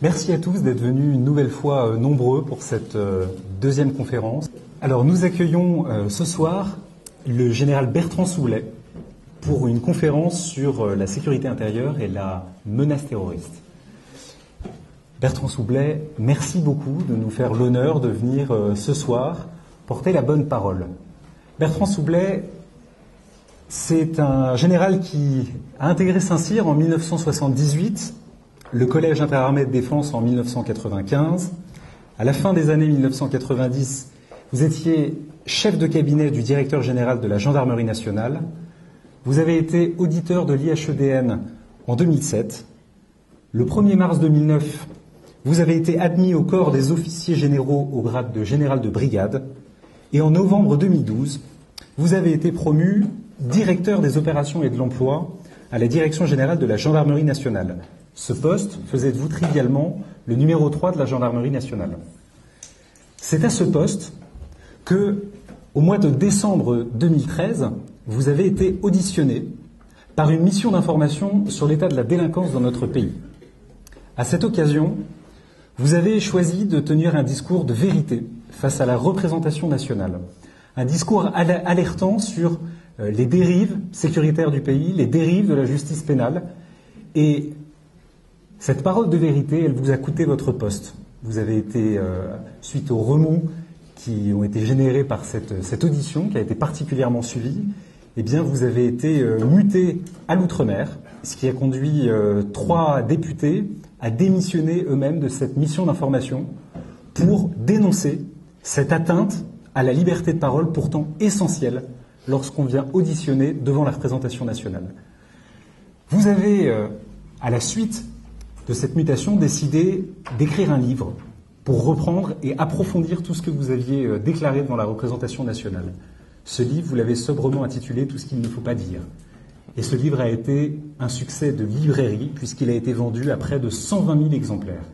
Merci à tous d'être venus une nouvelle fois nombreux pour cette deuxième conférence. Alors nous accueillons ce soir le général Bertrand Soubelet pour une conférence sur la sécurité intérieure et la menace terroriste. Bertrand Soubelet, merci beaucoup de nous faire l'honneur de venir ce soir porter la bonne parole. Bertrand Soubelet, c'est un général qui a intégré Saint-Cyr en 1978, le Collège interarmées de défense en 1995. À la fin des années 1990, vous étiez chef de cabinet du directeur général de la Gendarmerie nationale. Vous avez été auditeur de l'IHEDN en 2007. Le 1er mars 2009, vous avez été admis au corps des officiers généraux au grade de général de brigade. Et en novembre 2012, vous avez été promu directeur des opérations et de l'emploi à la direction générale de la Gendarmerie nationale. Ce poste faisait de vous trivialement le numéro 3 de la Gendarmerie nationale. C'est à ce poste que, au mois de décembre 2013, vous avez été auditionné par une mission d'information sur l'état de la délinquance dans notre pays. À cette occasion, vous avez choisi de tenir un discours de vérité face à la représentation nationale. Un discours alertant sur les dérives sécuritaires du pays, les dérives de la justice pénale. Et cette parole de vérité, elle vous a coûté votre poste. Vous avez été, suite aux remous qui ont été générés par cette audition, qui a été particulièrement suivie, eh bien, vous avez été muté à l'outre-mer, ce qui a conduit 3 députés à démissionner eux-mêmes de cette mission d'information pour dénoncer cette atteinte à la liberté de parole pourtant essentielle lorsqu'on vient auditionner devant la représentation nationale. Vous avez, à la suite de cette mutation, décidé d'écrire un livre pour reprendre et approfondir tout ce que vous aviez déclaré devant la représentation nationale. Ce livre, vous l'avez sobrement intitulé « Tout ce qu'il ne faut pas dire ». Et ce livre a été un succès de librairie puisqu'il a été vendu à près de 120 000 exemplaires.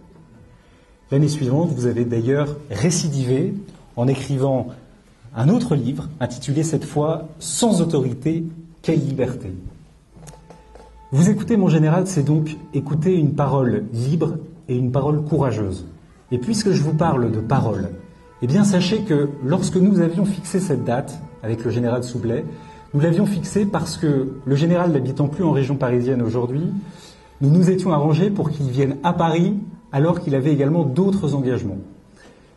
L'année suivante, vous avez d'ailleurs récidivé en écrivant un autre livre intitulé cette fois « Sans autorité, quelle liberté ». Vous écouter, mon général, c'est donc écouter une parole libre et une parole courageuse. Et puisque je vous parle de parole, eh bien sachez que lorsque nous avions fixé cette date avec le général Soubelet, nous l'avions fixée parce que le général n'habitant plus en région parisienne aujourd'hui, nous nous étions arrangés pour qu'il vienne à Paris alors qu'il avait également d'autres engagements.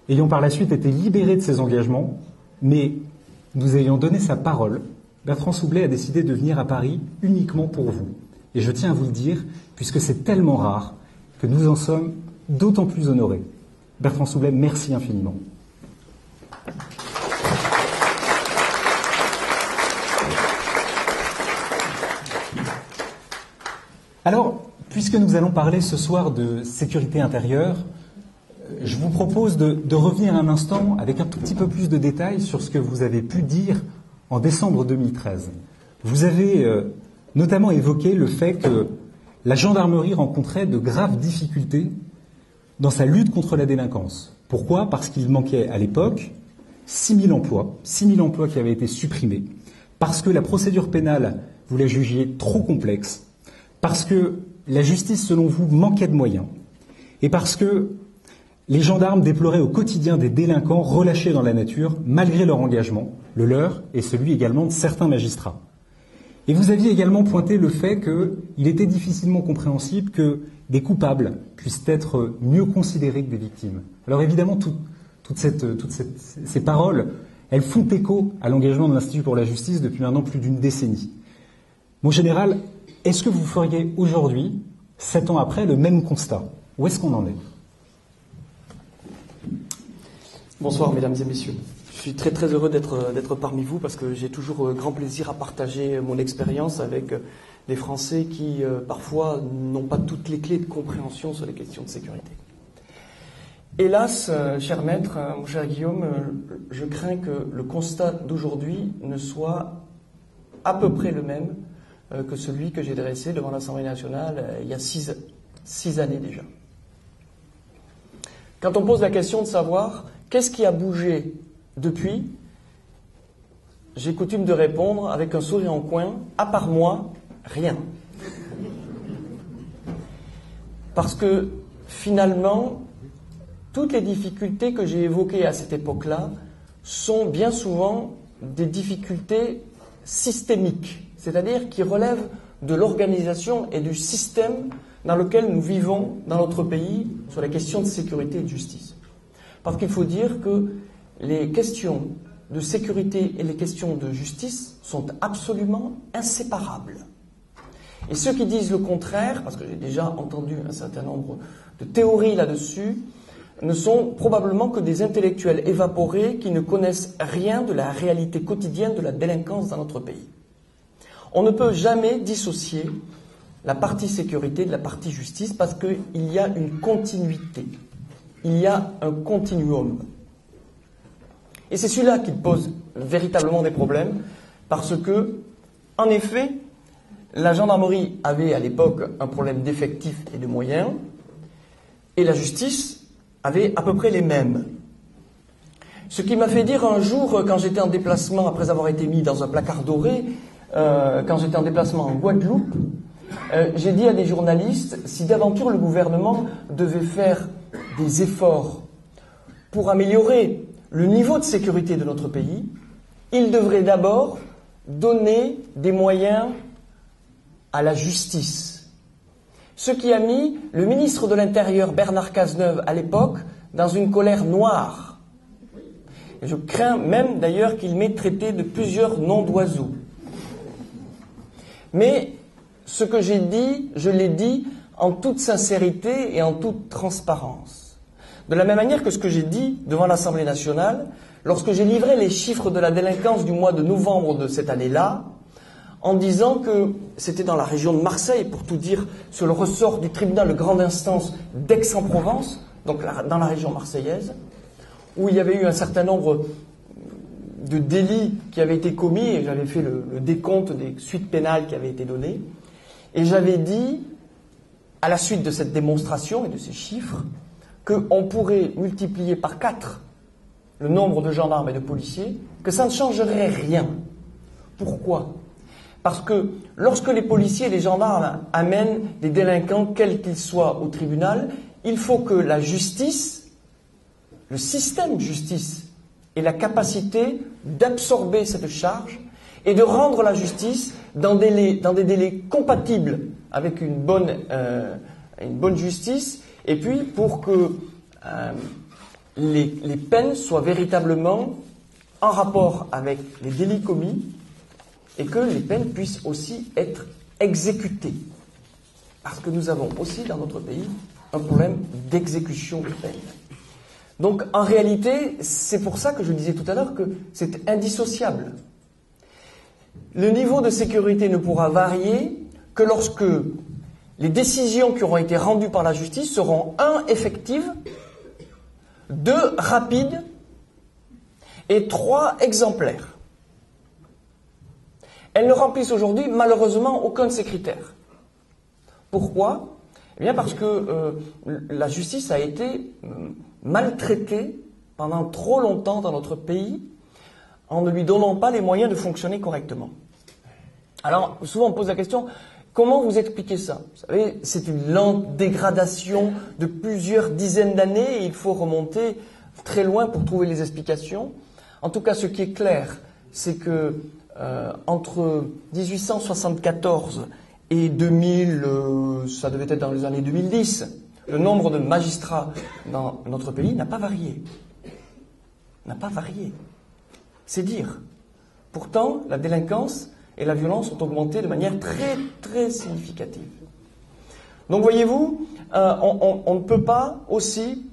Ayant par la suite été libéré de ces engagements, mais nous ayant donné sa parole, Bertrand Soubelet a décidé de venir à Paris uniquement pour vous. Et je tiens à vous le dire, puisque c'est tellement rare que nous en sommes d'autant plus honorés. Bertrand Soubelet, merci infiniment. Alors, puisque nous allons parler ce soir de sécurité intérieure, je vous propose de revenir un instant avec un tout petit peu plus de détails sur ce que vous avez pu dire en décembre 2013. Vous avez notamment évoqué le fait que la gendarmerie rencontrait de graves difficultés dans sa lutte contre la délinquance. Pourquoi ? Parce qu'il manquait à l'époque 6 000 emplois qui avaient été supprimés, parce que la procédure pénale, vous la jugiez trop complexe, parce que la justice, selon vous, manquait de moyens, et parce que les gendarmes déploraient au quotidien des délinquants relâchés dans la nature, malgré leur engagement, le leur et celui également de certains magistrats. Et vous aviez également pointé le fait qu'il était difficilement compréhensible que des coupables puissent être mieux considérés que des victimes. Alors évidemment, toutes ces paroles, elles font écho à l'engagement de l'Institut pour la justice depuis maintenant plus d'une décennie. Mon général, est-ce que vous feriez aujourd'hui, 7 ans après, le même constat ? Où est-ce qu'on en est ? Bonsoir, mesdames et messieurs. Je suis très très heureux d'être parmi vous parce que j'ai toujours grand plaisir à partager mon expérience avec des Français qui parfois n'ont pas toutes les clés de compréhension sur les questions de sécurité. Hélas, cher maître, mon cher Guillaume, je crains que le constat d'aujourd'hui ne soit à peu près le même que celui que j'ai dressé devant l'Assemblée nationale il y a 6 années déjà. Quand on pose la question de savoir qu'est-ce qui a bougé depuis, j'ai coutume de répondre avec un sourire en coin, à part moi, rien. Parce que finalement, toutes les difficultés que j'ai évoquées à cette époque-là sont bien souvent des difficultés systémiques, c'est-à-dire qui relèvent de l'organisation et du système dans lequel nous vivons dans notre pays sur les questions de sécurité et de justice. Parce qu'il faut dire que les questions de sécurité et les questions de justice sont absolument inséparables. Et ceux qui disent le contraire, parce que j'ai déjà entendu un certain nombre de théories là-dessus, ne sont probablement que des intellectuels évaporés qui ne connaissent rien de la réalité quotidienne de la délinquance dans notre pays. On ne peut jamais dissocier la partie sécurité de la partie justice parce qu'il y a une continuité, il y a un continuum. Et c'est celui-là qui pose véritablement des problèmes parce que, en effet, la gendarmerie avait à l'époque un problème d'effectifs et de moyens et la justice avait à peu près les mêmes. Ce qui m'a fait dire un jour, quand j'étais en déplacement, après avoir été mis dans un placard doré, quand j'étais en déplacement en Guadeloupe, j'ai dit à des journalistes, si d'aventure le gouvernement devait faire des efforts pour améliorer le niveau de sécurité de notre pays, il devrait d'abord donner des moyens à la justice. Ce qui a mis le ministre de l'Intérieur, Bernard Cazeneuve, à l'époque, dans une colère noire. Et je crains même d'ailleurs qu'il m'ait traité de plusieurs noms d'oiseaux. Mais ce que j'ai dit, je l'ai dit en toute sincérité et en toute transparence. De la même manière que ce que j'ai dit devant l'Assemblée nationale, lorsque j'ai livré les chiffres de la délinquance du mois de novembre de cette année-là, en disant que c'était dans la région de Marseille, pour tout dire, sur le ressort du tribunal de grande instance d'Aix-en-Provence, donc dans la région marseillaise, où il y avait eu un certain nombre de délits qui avaient été commis, et j'avais fait le décompte des suites pénales qui avaient été données, et j'avais dit, à la suite de cette démonstration et de ces chiffres, qu'on pourrait multiplier par 4 le nombre de gendarmes et de policiers, que ça ne changerait rien. Pourquoi ? Parce que lorsque les policiers et les gendarmes amènent des délinquants, quels qu'ils soient, au tribunal, il faut que la justice, le système de justice, ait la capacité d'absorber cette charge et de rendre la justice dans des délais compatibles avec une bonne justice, et puis pour que les peines soient véritablement en rapport avec les délits commis et que les peines puissent aussi être exécutées. Parce que nous avons aussi dans notre pays un problème d'exécution de peines. Donc en réalité, c'est pour ça que je disais tout à l'heure que c'est indissociable. Le niveau de sécurité ne pourra varier que lorsque les décisions qui auront été rendues par la justice seront 1. Effectives, 2. Rapides et 3. Exemplaires. Elles ne remplissent aujourd'hui malheureusement aucun de ces critères. Pourquoi ? Eh bien parce que la justice a été maltraitée pendant trop longtemps dans notre pays en ne lui donnant pas les moyens de fonctionner correctement. Alors souvent on pose la question, comment vous expliquez ça ? Vous savez, c'est une lente dégradation de plusieurs dizaines d'années et il faut remonter très loin pour trouver les explications. En tout cas, ce qui est clair, c'est que entre 1874 et 2000, ça devait être dans les années 2010, le nombre de magistrats dans notre pays n'a pas varié. N'a pas varié. C'est dire. Pourtant, la délinquance et la violence ont augmenté de manière très, très significative. Donc, voyez-vous, on ne peut pas aussi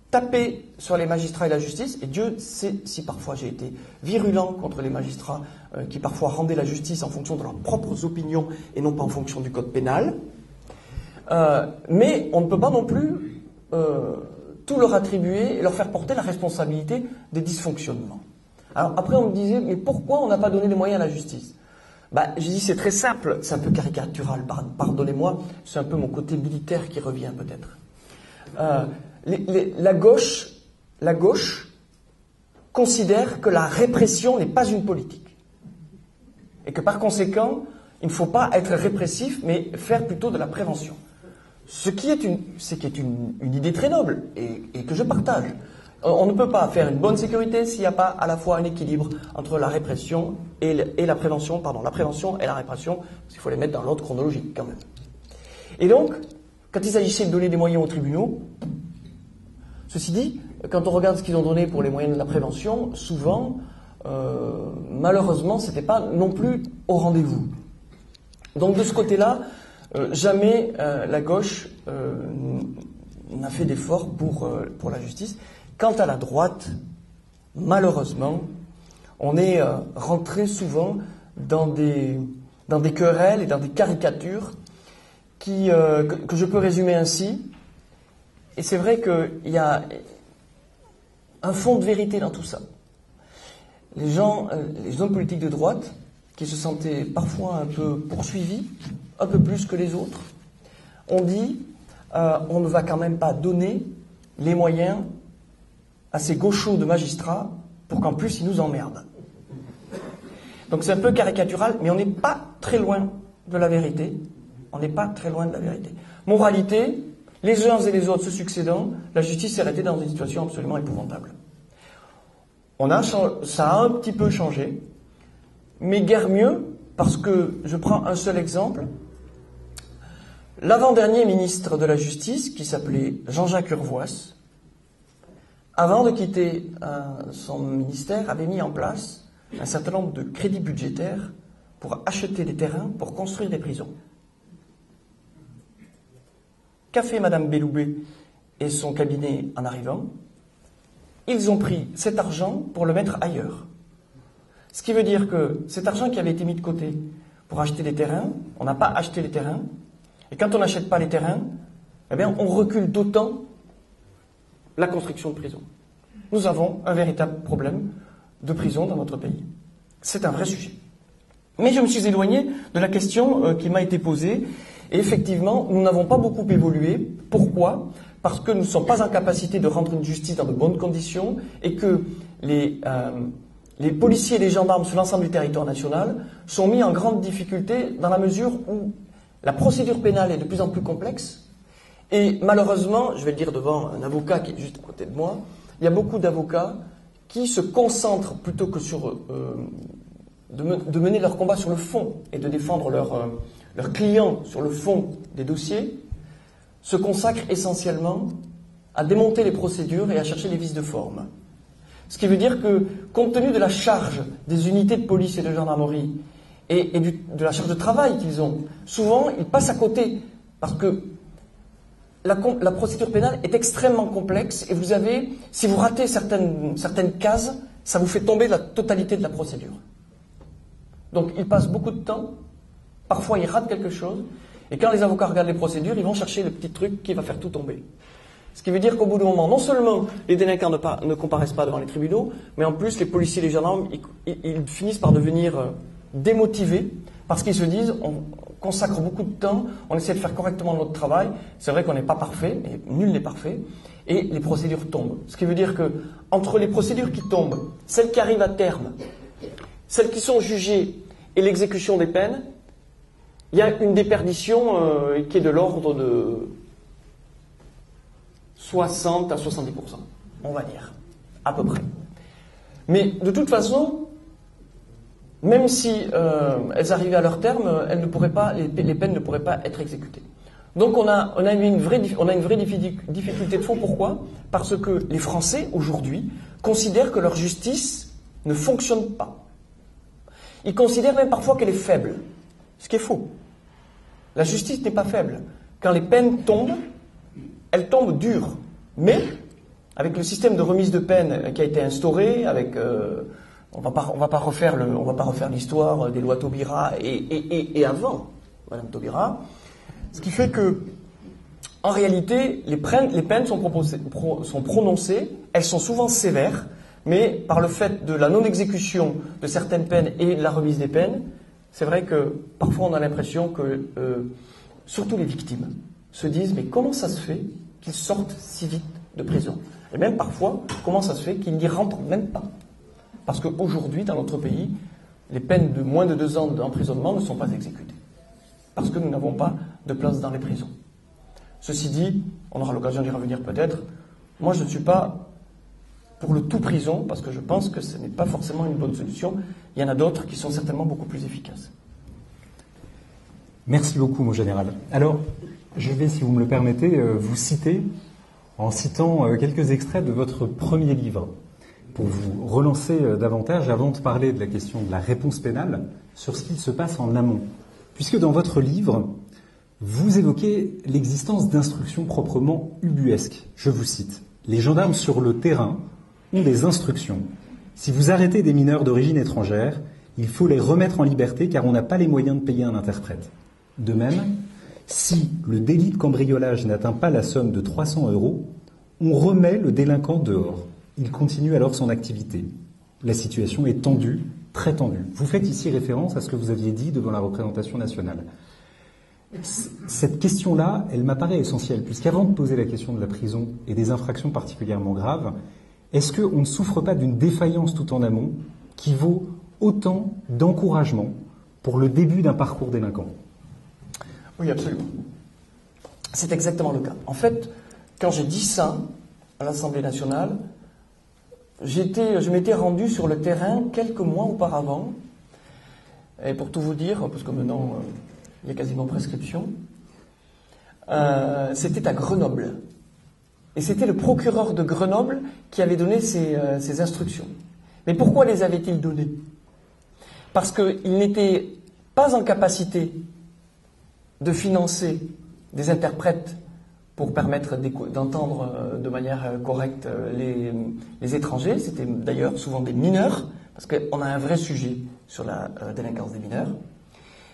taper sur les magistrats et la justice, et Dieu sait si parfois j'ai été virulent contre les magistrats qui parfois rendaient la justice en fonction de leurs propres opinions et non pas en fonction du code pénal. Mais on ne peut pas non plus tout leur attribuer et leur faire porter la responsabilité des dysfonctionnements. Alors après on me disait, mais pourquoi on n'a pas donné les moyens à la justice ? J'ai dit c'est très simple, c'est un peu caricatural, pardonnez-moi, c'est un peu mon côté militaire qui revient peut-être. La gauche considère que la répression n'est pas une politique. Et que par conséquent, il ne faut pas être répressif, mais faire plutôt de la prévention. Ce qui est une idée très noble et que je partage. On ne peut pas faire une bonne sécurité s'il n'y a pas à la fois un équilibre entre la répression et la prévention, la prévention et la répression, parce qu'il faut les mettre dans l'ordre chronologique quand même. Et donc, quand il s'agissait de donner des moyens aux tribunaux, ceci dit, quand on regarde ce qu'ils ont donné pour les moyens de la prévention, souvent, malheureusement, c'était pas non plus au rendez-vous. Donc de ce côté-là, jamais la gauche n'a fait d'efforts pour la justice. Quant à la droite, malheureusement, on est rentré souvent dans des querelles et dans des caricatures que je peux résumer ainsi. Et c'est vrai qu'il y a un fond de vérité dans tout ça. Les hommes politiques de droite, qui se sentaient parfois un peu poursuivis, un peu plus que les autres, ont dit on ne va quand même pas donner les moyens à ces gauchos de magistrats pour qu'en plus ils nous emmerdent. Donc c'est un peu caricatural, mais on n'est pas très loin de la vérité. On n'est pas très loin de la vérité. Moralité, les uns et les autres se succédant, la justice s'est arrêtée dans une situation absolument épouvantable. Ça a un petit peu changé, mais guère mieux, parce que, je prends un seul exemple, l'avant-dernier ministre de la Justice, qui s'appelait Jean-Jacques Urvoas, avant de quitter son ministère, avait mis en place un certain nombre de crédits budgétaires pour acheter des terrains pour construire des prisons. Qu'a fait Madame Belloubet et son cabinet en arrivant? Ils ont pris cet argent pour le mettre ailleurs. Ce qui veut dire que cet argent qui avait été mis de côté pour acheter des terrains, on n'a pas acheté les terrains, et quand on n'achète pas les terrains, eh bien, on recule d'autant la construction de prisons. Nous avons un véritable problème de prison dans notre pays. C'est un vrai sujet. Mais je me suis éloigné de la question qui m'a été posée, et effectivement, nous n'avons pas beaucoup évolué. Pourquoi ? Parce que nous ne sommes pas en capacité de rendre une justice dans de bonnes conditions, et que les policiers et les gendarmes sur l'ensemble du territoire national sont mis en grande difficulté dans la mesure où la procédure pénale est de plus en plus complexe. Et malheureusement, je vais le dire devant un avocat qui est juste à côté de moi, il y a beaucoup d'avocats qui se concentrent plutôt que sur de mener leur combat sur le fond et de défendre leurs clients sur le fond des dossiers, se consacrent essentiellement à démonter les procédures et à chercher les vices de forme. Ce qui veut dire que, compte tenu de la charge des unités de police et de gendarmerie et de la charge de travail qu'ils ont, souvent ils passent à côté parce que la procédure pénale est extrêmement complexe et si vous ratez certaines cases, ça vous fait tomber la totalité de la procédure. Donc ils passent beaucoup de temps, parfois ils ratent quelque chose, et quand les avocats regardent les procédures, ils vont chercher le petit truc qui va faire tout tomber. Ce qui veut dire qu'au bout d'un moment, non seulement les délinquants ne comparaissent pas devant les tribunaux, mais en plus les policiers et les gendarmes, ils finissent par devenir démotivés, parce qu'ils se disent, on consacre beaucoup de temps, on essaie de faire correctement notre travail, c'est vrai qu'on n'est pas parfait, mais nul n'est parfait, et les procédures tombent. Ce qui veut dire que, entre les procédures qui tombent, celles qui arrivent à terme, celles qui sont jugées et l'exécution des peines, il y a une déperdition qui est de l'ordre de 60 à 70%, on va dire, à peu près. Mais de toute façon, même si elles arrivaient à leur terme, les peines ne pourraient pas être exécutées. Donc on a une vraie difficulté de fond. Pourquoi ? Parce que les Français, aujourd'hui, considèrent que leur justice ne fonctionne pas. Ils considèrent même parfois qu'elle est faible, ce qui est faux. La justice n'est pas faible. Quand les peines tombent, elles tombent dures. Mais, avec le système de remise de peine qui a été instauré, on va pas refaire l'histoire des lois Taubira et avant Madame Taubira, ce qui fait que, en réalité, les peines sont prononcées, elles sont souvent sévères, mais par le fait de la non-exécution de certaines peines et de la remise des peines, c'est vrai que parfois on a l'impression que, surtout les victimes, se disent mais comment ça se fait qu'ils sortent si vite de prison ? Et même parfois, comment ça se fait qu'ils n'y rentrent même pas ? Parce qu'aujourd'hui, dans notre pays, les peines de moins de 2 ans d'emprisonnement ne sont pas exécutées. Parce que nous n'avons pas de place dans les prisons. Ceci dit, on aura l'occasion d'y revenir peut-être, moi je ne suis pas pour le tout prison, parce que je pense que ce n'est pas forcément une bonne solution. Il y en a d'autres qui sont certainement beaucoup plus efficaces. Merci beaucoup, mon général. Alors, je vais, si vous me le permettez, vous citer, en citant quelques extraits de votre premier livre, pour vous relancer davantage avant de parler de la question de la réponse pénale sur ce qu'il se passe en amont. Puisque dans votre livre, vous évoquez l'existence d'instructions proprement ubuesques. Je vous cite. « Les gendarmes sur le terrain ont des instructions. Si vous arrêtez des mineurs d'origine étrangère, il faut les remettre en liberté car on n'a pas les moyens de payer un interprète. De même, si le délit de cambriolage n'atteint pas la somme de 300 €, on remet le délinquant dehors. Il continue alors son activité. La situation est tendue, très tendue. » Vous faites ici référence à ce que vous aviez dit devant la représentation nationale. Cette question-là, elle m'apparaît essentielle, puisqu'avant de poser la question de la prison et des infractions particulièrement graves, est-ce qu'on ne souffre pas d'une défaillance tout en amont qui vaut autant d'encouragement pour le début d'un parcours délinquant? Oui, absolument. C'est exactement le cas. En fait, quand j'ai dit ça à l'Assemblée nationale, je m'étais rendu sur le terrain quelques mois auparavant, et pour tout vous dire, parce que maintenant il y a quasiment prescription, c'était à Grenoble. Et c'était le procureur de Grenoble qui avait donné ces instructions. Mais pourquoi les avait-il données? Parce qu'il n'était pas en capacité de financer des interprètes pour permettre d'entendre de manière correcte les étrangers. C'était d'ailleurs souvent des mineurs, parce qu'on a un vrai sujet sur la délinquance des mineurs.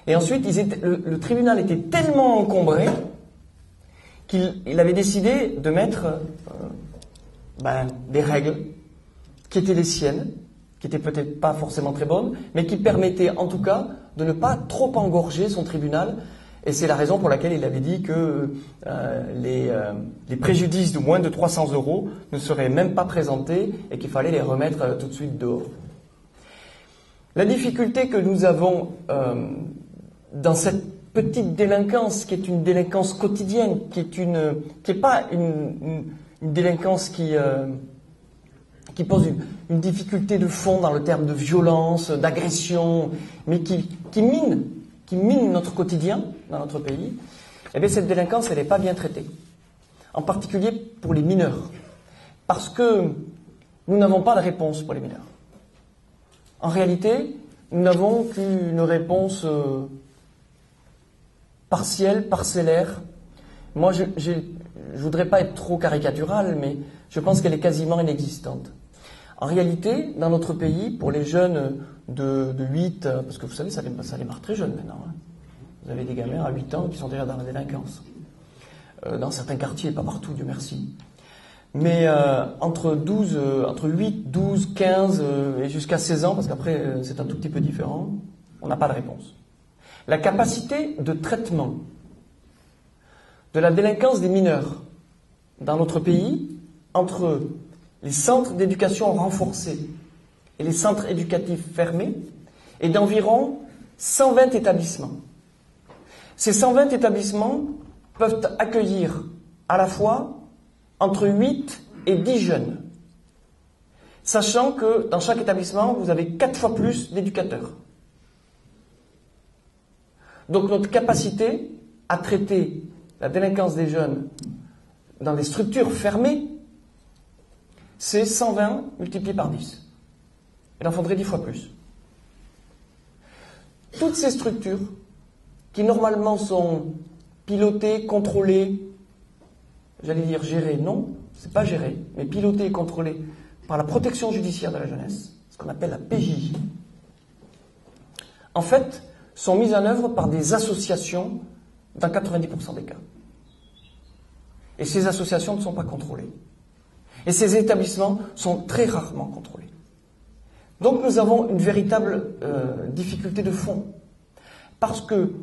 Et ensuite, le tribunal était tellement encombré qu'il avait décidé de mettre des règles qui étaient les siennes, qui étaient peut-être pas forcément très bonnes, mais qui permettaient en tout cas de ne pas trop engorger son tribunal. Et c'est la raison pour laquelle il avait dit que les préjudices de moins de 300 € ne seraient même pas présentés et qu'il fallait les remettre tout de suite dehors. La difficulté que nous avons dans cette petite délinquance, qui est une délinquance quotidienne, qui est pas une délinquance qui pose une difficulté de fond dans le terme de violence, d'agression, mais qui mine notre quotidien dans notre pays, eh bien cette délinquance, elle n'est pas bien traitée. En particulier pour les mineurs. Parce que nous n'avons pas de réponse pour les mineurs. En réalité, nous n'avons qu'une réponse partielle, parcellaire. Moi, je ne voudrais pas être trop caricatural, mais je pense qu'elle est quasiment inexistante. En réalité, dans notre pays, pour les jeunes de 8, parce que vous savez, ça démarre très jeune maintenant. Hein. Vous avez des gamins à 8 ans qui sont déjà dans la délinquance. Dans certains quartiers, pas partout, Dieu merci. Mais entre 8, 12, 15 et jusqu'à 16 ans, parce qu'après c'est un tout petit peu différent, on n'a pas de réponse. La capacité de traitement de la délinquance des mineurs dans notre pays, entre les centres d'éducation renforcés et les centres éducatifs fermés, est d'environ 120 établissements. Ces 120 établissements peuvent accueillir à la fois entre 8 et 10 jeunes, sachant que dans chaque établissement, vous avez 4 fois plus d'éducateurs. Donc notre capacité à traiter la délinquance des jeunes dans des structures fermées, c'est 120 multiplié par 10. Il en faudrait 10 fois plus. Toutes ces structures, qui normalement sont pilotées, contrôlées, j'allais dire gérées, non, c'est pas géré, mais pilotées et contrôlées par la protection judiciaire de la jeunesse, ce qu'on appelle la PJJ, en fait, sont mises en œuvre par des associations dans 90% des cas. Et ces associations ne sont pas contrôlées. Et ces établissements sont très rarement contrôlés. Donc nous avons une véritable difficulté de fond. Parce que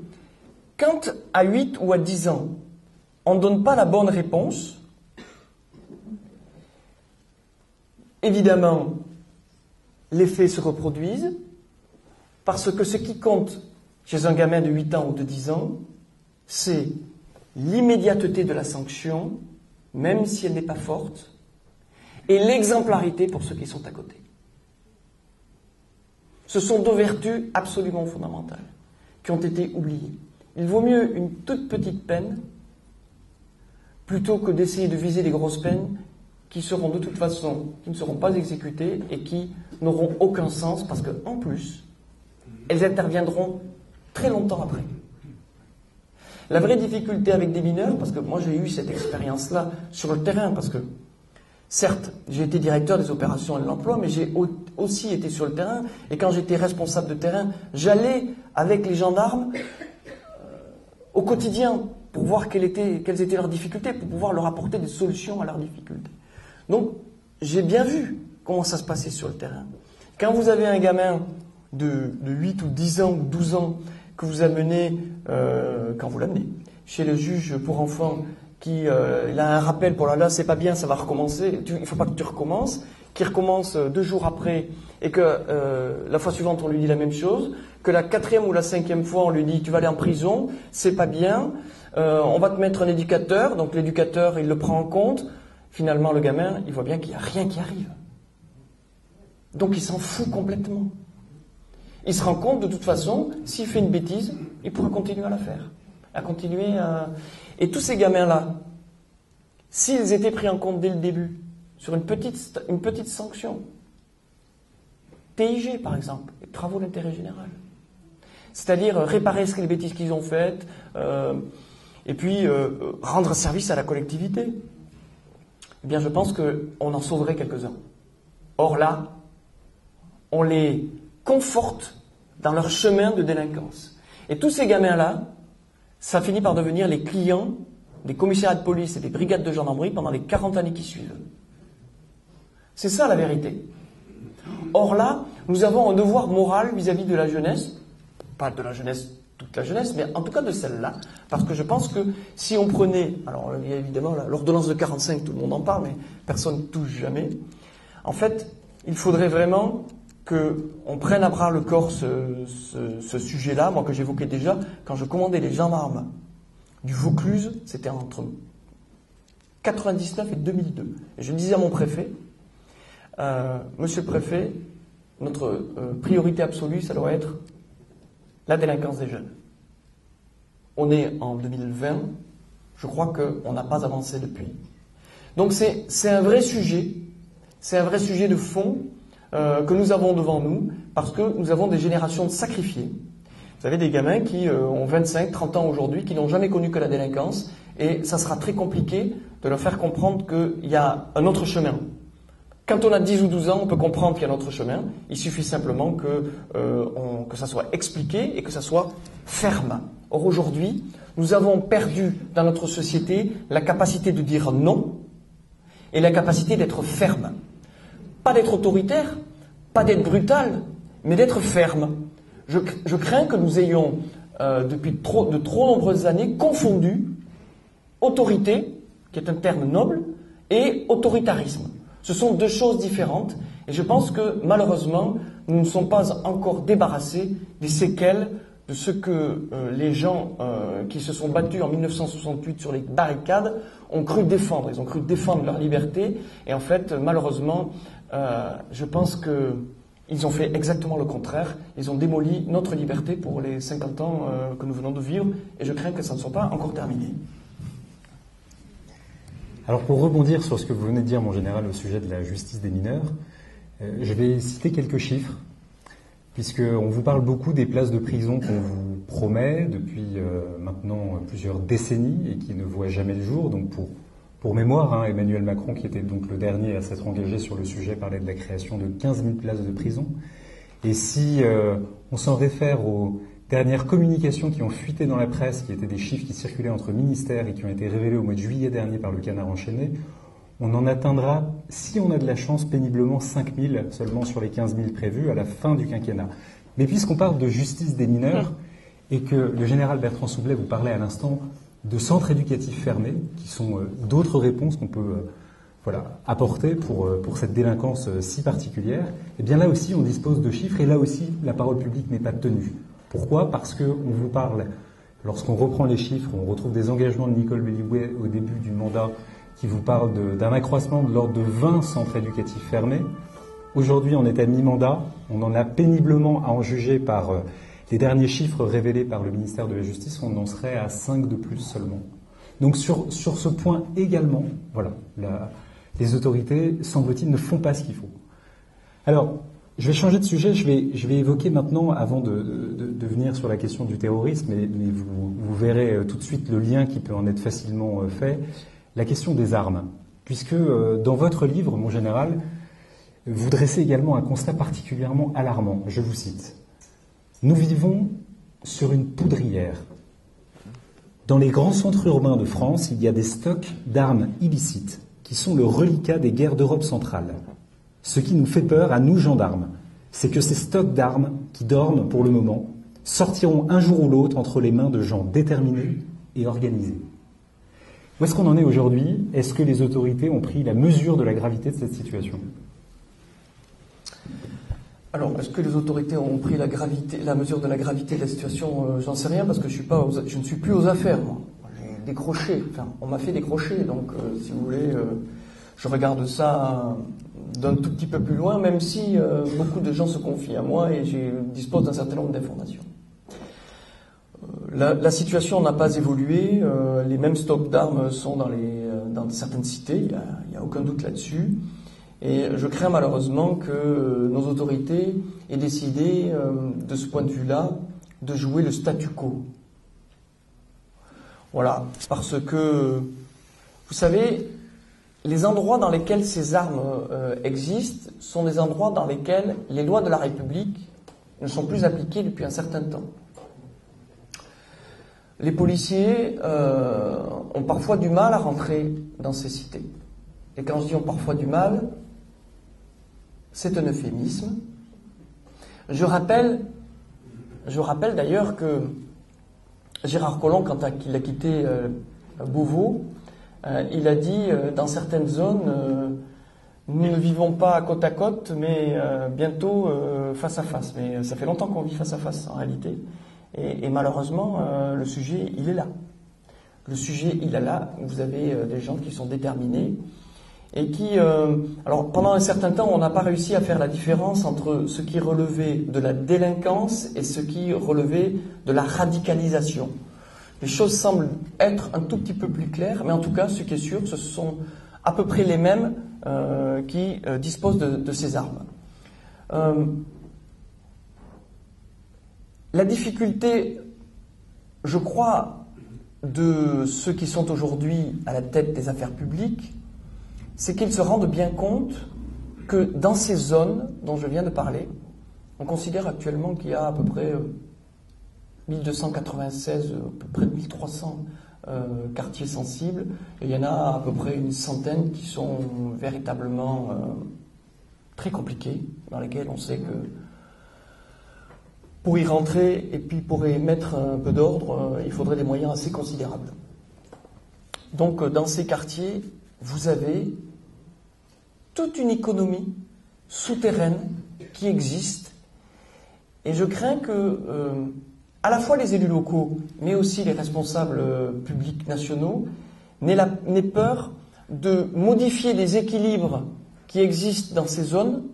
quand à 8 ou à 10 ans, on ne donne pas la bonne réponse, évidemment, les faits se reproduisent, parce que ce qui compte chez un gamin de 8 ans ou de 10 ans, c'est l'immédiateté de la sanction, même si elle n'est pas forte, et l'exemplarité pour ceux qui sont à côté. Ce sont deux vertus absolument fondamentales qui ont été oubliées. Il vaut mieux une toute petite peine plutôt que d'essayer de viser des grosses peines qui seront de toute façon, qui ne seront pas exécutées et qui n'auront aucun sens parce qu'en plus, elles interviendront très longtemps après. La vraie difficulté avec des mineurs, parce que moi j'ai eu cette expérience-là sur le terrain, parce que certes, j'ai été directeur des opérations et de l'emploi, mais j'ai aussi été sur le terrain, et quand j'étais responsable de terrain, j'allais avec les gendarmes au quotidien pour voir quelles étaient leurs difficultés, pour pouvoir leur apporter des solutions à leurs difficultés. Donc, j'ai bien vu comment ça se passait sur le terrain. Quand vous avez un gamin de 8 ou 10 ans ou 12 ans que vous amenez, quand vous l'amenez, chez le juge pour enfants, il a un rappel pour là, c'est pas bien, ça va recommencer, il ne faut pas que tu recommences, qui recommence 2 jours après, et que la fois suivante on lui dit la même chose, que la 4e ou la 5e fois on lui dit tu vas aller en prison, c'est pas bien, on va te mettre un éducateur, donc l'éducateur il le prend en compte, finalement le gamin il voit bien qu'il n'y a rien qui arrive. Donc il s'en fout complètement. Il se rend compte de toute façon, s'il fait une bêtise, il pourra continuer à la faire, à continuer à... Et tous ces gamins-là, s'ils étaient pris en compte dès le début, sur une petite sanction, TIG par exemple, les travaux d'intérêt général, c'est-à-dire réparer les bêtises qu'ils ont faites, et puis rendre service à la collectivité, eh bien je pense qu'on en sauverait quelques-uns. Or là, on les conforte dans leur chemin de délinquance. Et tous ces gamins-là, ça finit par devenir les clients des commissariats de police et des brigades de gendarmerie pendant les 40 années qui suivent. C'est ça la vérité. Or là, nous avons un devoir moral vis-à-vis de la jeunesse, pas de la jeunesse, toute la jeunesse, mais en tout cas de celle-là, parce que je pense que si on prenait, alors il y a évidemment l'ordonnance de 45, tout le monde en parle, mais personne ne touche jamais. En fait, il faudrait vraiment qu'on prenne à bras le corps ce sujet-là, moi que j'évoquais déjà, quand je commandais les gendarmes du Vaucluse, c'était entre 1999 et 2002. Et je disais à mon préfet, monsieur le préfet, notre priorité absolue, ça doit être la délinquance des jeunes. On est en 2020, je crois qu'on n'a pas avancé depuis. Donc c'est un vrai sujet de fond, que nous avons devant nous, parce que nous avons des générations de sacrifiés. Vous avez des gamins qui ont 25, 30 ans aujourd'hui, qui n'ont jamais connu que la délinquance, et ça sera très compliqué de leur faire comprendre qu'il y a un autre chemin. Quand on a 10 ou 12 ans, on peut comprendre qu'il y a un autre chemin, il suffit simplement que ça soit expliqué et que ça soit ferme. Or aujourd'hui, nous avons perdu dans notre société la capacité de dire non et la capacité d'être ferme. Pas d'être autoritaire, pas d'être brutal, mais d'être ferme. Je crains que nous ayons, depuis de trop nombreuses années, confondu autorité, qui est un terme noble, et autoritarisme. Ce sont deux choses différentes, et je pense que, malheureusement, nous ne sommes pas encore débarrassés des séquelles de ce que les gens qui se sont battus en 1968 sur les barricades ont cru défendre. Ils ont cru défendre leur liberté, et en fait, malheureusement, je pense qu'ils ont fait exactement le contraire. Ils ont démoli notre liberté pour les 50 ans que nous venons de vivre, et je crains que ça ne soit pas encore terminé. Alors pour rebondir sur ce que vous venez de dire, mon général, au sujet de la justice des mineurs, je vais citer quelques chiffres, puisqu'on vous parle beaucoup des places de prison qu'on vous promet depuis maintenant plusieurs décennies et qui ne voient jamais le jour. Donc pour mémoire, Emmanuel Macron, qui était donc le dernier à s'être engagé sur le sujet, parlait de la création de 15 000 places de prison. Et si on s'en réfère aux dernières communications qui ont fuité dans la presse, qui étaient des chiffres qui circulaient entre ministères et qui ont été révélés au mois de juillet dernier par le Canard enchaîné, on en atteindra, si on a de la chance, péniblement 5 000 seulement sur les 15 000 prévus à la fin du quinquennat. Mais puisqu'on parle de justice des mineurs et que le général Bertrand Soubelet vous parlait à l'instant de centres éducatifs fermés, qui sont d'autres réponses qu'on peut apporter pour cette délinquance si particulière, eh bien là aussi on dispose de chiffres et là aussi la parole publique n'est pas tenue. Pourquoi ? Parce qu'on vous parle Lorsqu'on reprend les chiffres, on retrouve des engagements de Nicole Belloubet au début du mandat qui vous parlent d'un accroissement de l'ordre de 20 centres éducatifs fermés. Aujourd'hui, on est à mi-mandat. On en a péniblement, à en juger par les derniers chiffres révélés par le ministère de la Justice, on en serait à 5 de plus seulement. Donc sur ce point également, voilà, les autorités, semble-t-il, ne font pas ce qu'il faut. Alors, je vais changer de sujet, je vais évoquer maintenant, avant de venir sur la question du terrorisme, mais vous verrez tout de suite le lien qui peut en être facilement fait, la question des armes. Puisque dans votre livre, mon général, vous dressez également un constat particulièrement alarmant. Je vous cite. « Nous vivons sur une poudrière. Dans les grands centres urbains de France, il y a des stocks d'armes illicites qui sont le reliquat des guerres d'Europe centrale. Ce qui nous fait peur à nous, gendarmes, c'est que ces stocks d'armes, qui dorment pour le moment, sortiront un jour ou l'autre entre les mains de gens déterminés et organisés. » Où est-ce qu'on en est aujourd'hui? Est-ce que les autorités ont pris la mesure de la gravité de cette situation? Alors, est-ce que les autorités ont pris la mesure de la gravité de la situation? J'en sais rien parce que je ne suis plus aux affaires, moi. J'ai décroché, enfin, on m'a fait décrocher, donc si vous voulez, je regarde ça d'un tout petit peu plus loin, même si beaucoup de gens se confient à moi et je dispose d'un certain nombre d'informations. La situation n'a pas évolué, les mêmes stocks d'armes sont dans certaines cités, il n'y a aucun doute là-dessus. Et je crains malheureusement que nos autorités aient décidé, de ce point de vue-là, de jouer le statu quo. Voilà, parce que, vous savez, les endroits dans lesquels ces armes existent sont des endroits dans lesquels les lois de la République ne sont plus appliquées depuis un certain temps. Les policiers ont parfois du mal à rentrer dans ces cités. Et quand je dis ont parfois du mal, c'est un euphémisme. Je rappelle d'ailleurs que Gérard Collomb, quand il a quitté Beauvau, il a dit dans certaines zones, nous ne vivons pas côte à côte, mais bientôt face à face. Mais ça fait longtemps qu'on vit face à face en réalité. Et malheureusement, le sujet, il est là. Le sujet, il est là. Vous avez des gens qui sont déterminés et qui... alors, pendant un certain temps, on n'a pas réussi à faire la différence entre ce qui relevait de la délinquance et ce qui relevait de la radicalisation. Les choses semblent être un tout petit peu plus claires, mais en tout cas, ce qui est sûr, ce sont à peu près les mêmes qui disposent de ces armes. La difficulté, je crois, de ceux qui sont aujourd'hui à la tête des affaires publiques, c'est qu'ils se rendent bien compte que dans ces zones dont je viens de parler, on considère actuellement qu'il y a à peu près 1296, à peu près 1300 quartiers sensibles, et il y en a à peu près une centaine qui sont véritablement très compliqués, dans lesquels on sait que pour y rentrer et puis pour y mettre un peu d'ordre, il faudrait des moyens assez considérables. Donc dans ces quartiers, vous avez toute une économie souterraine qui existe, et je crains que à la fois les élus locaux, mais aussi les responsables publics nationaux n'aient peur de modifier les équilibres qui existent dans ces zones,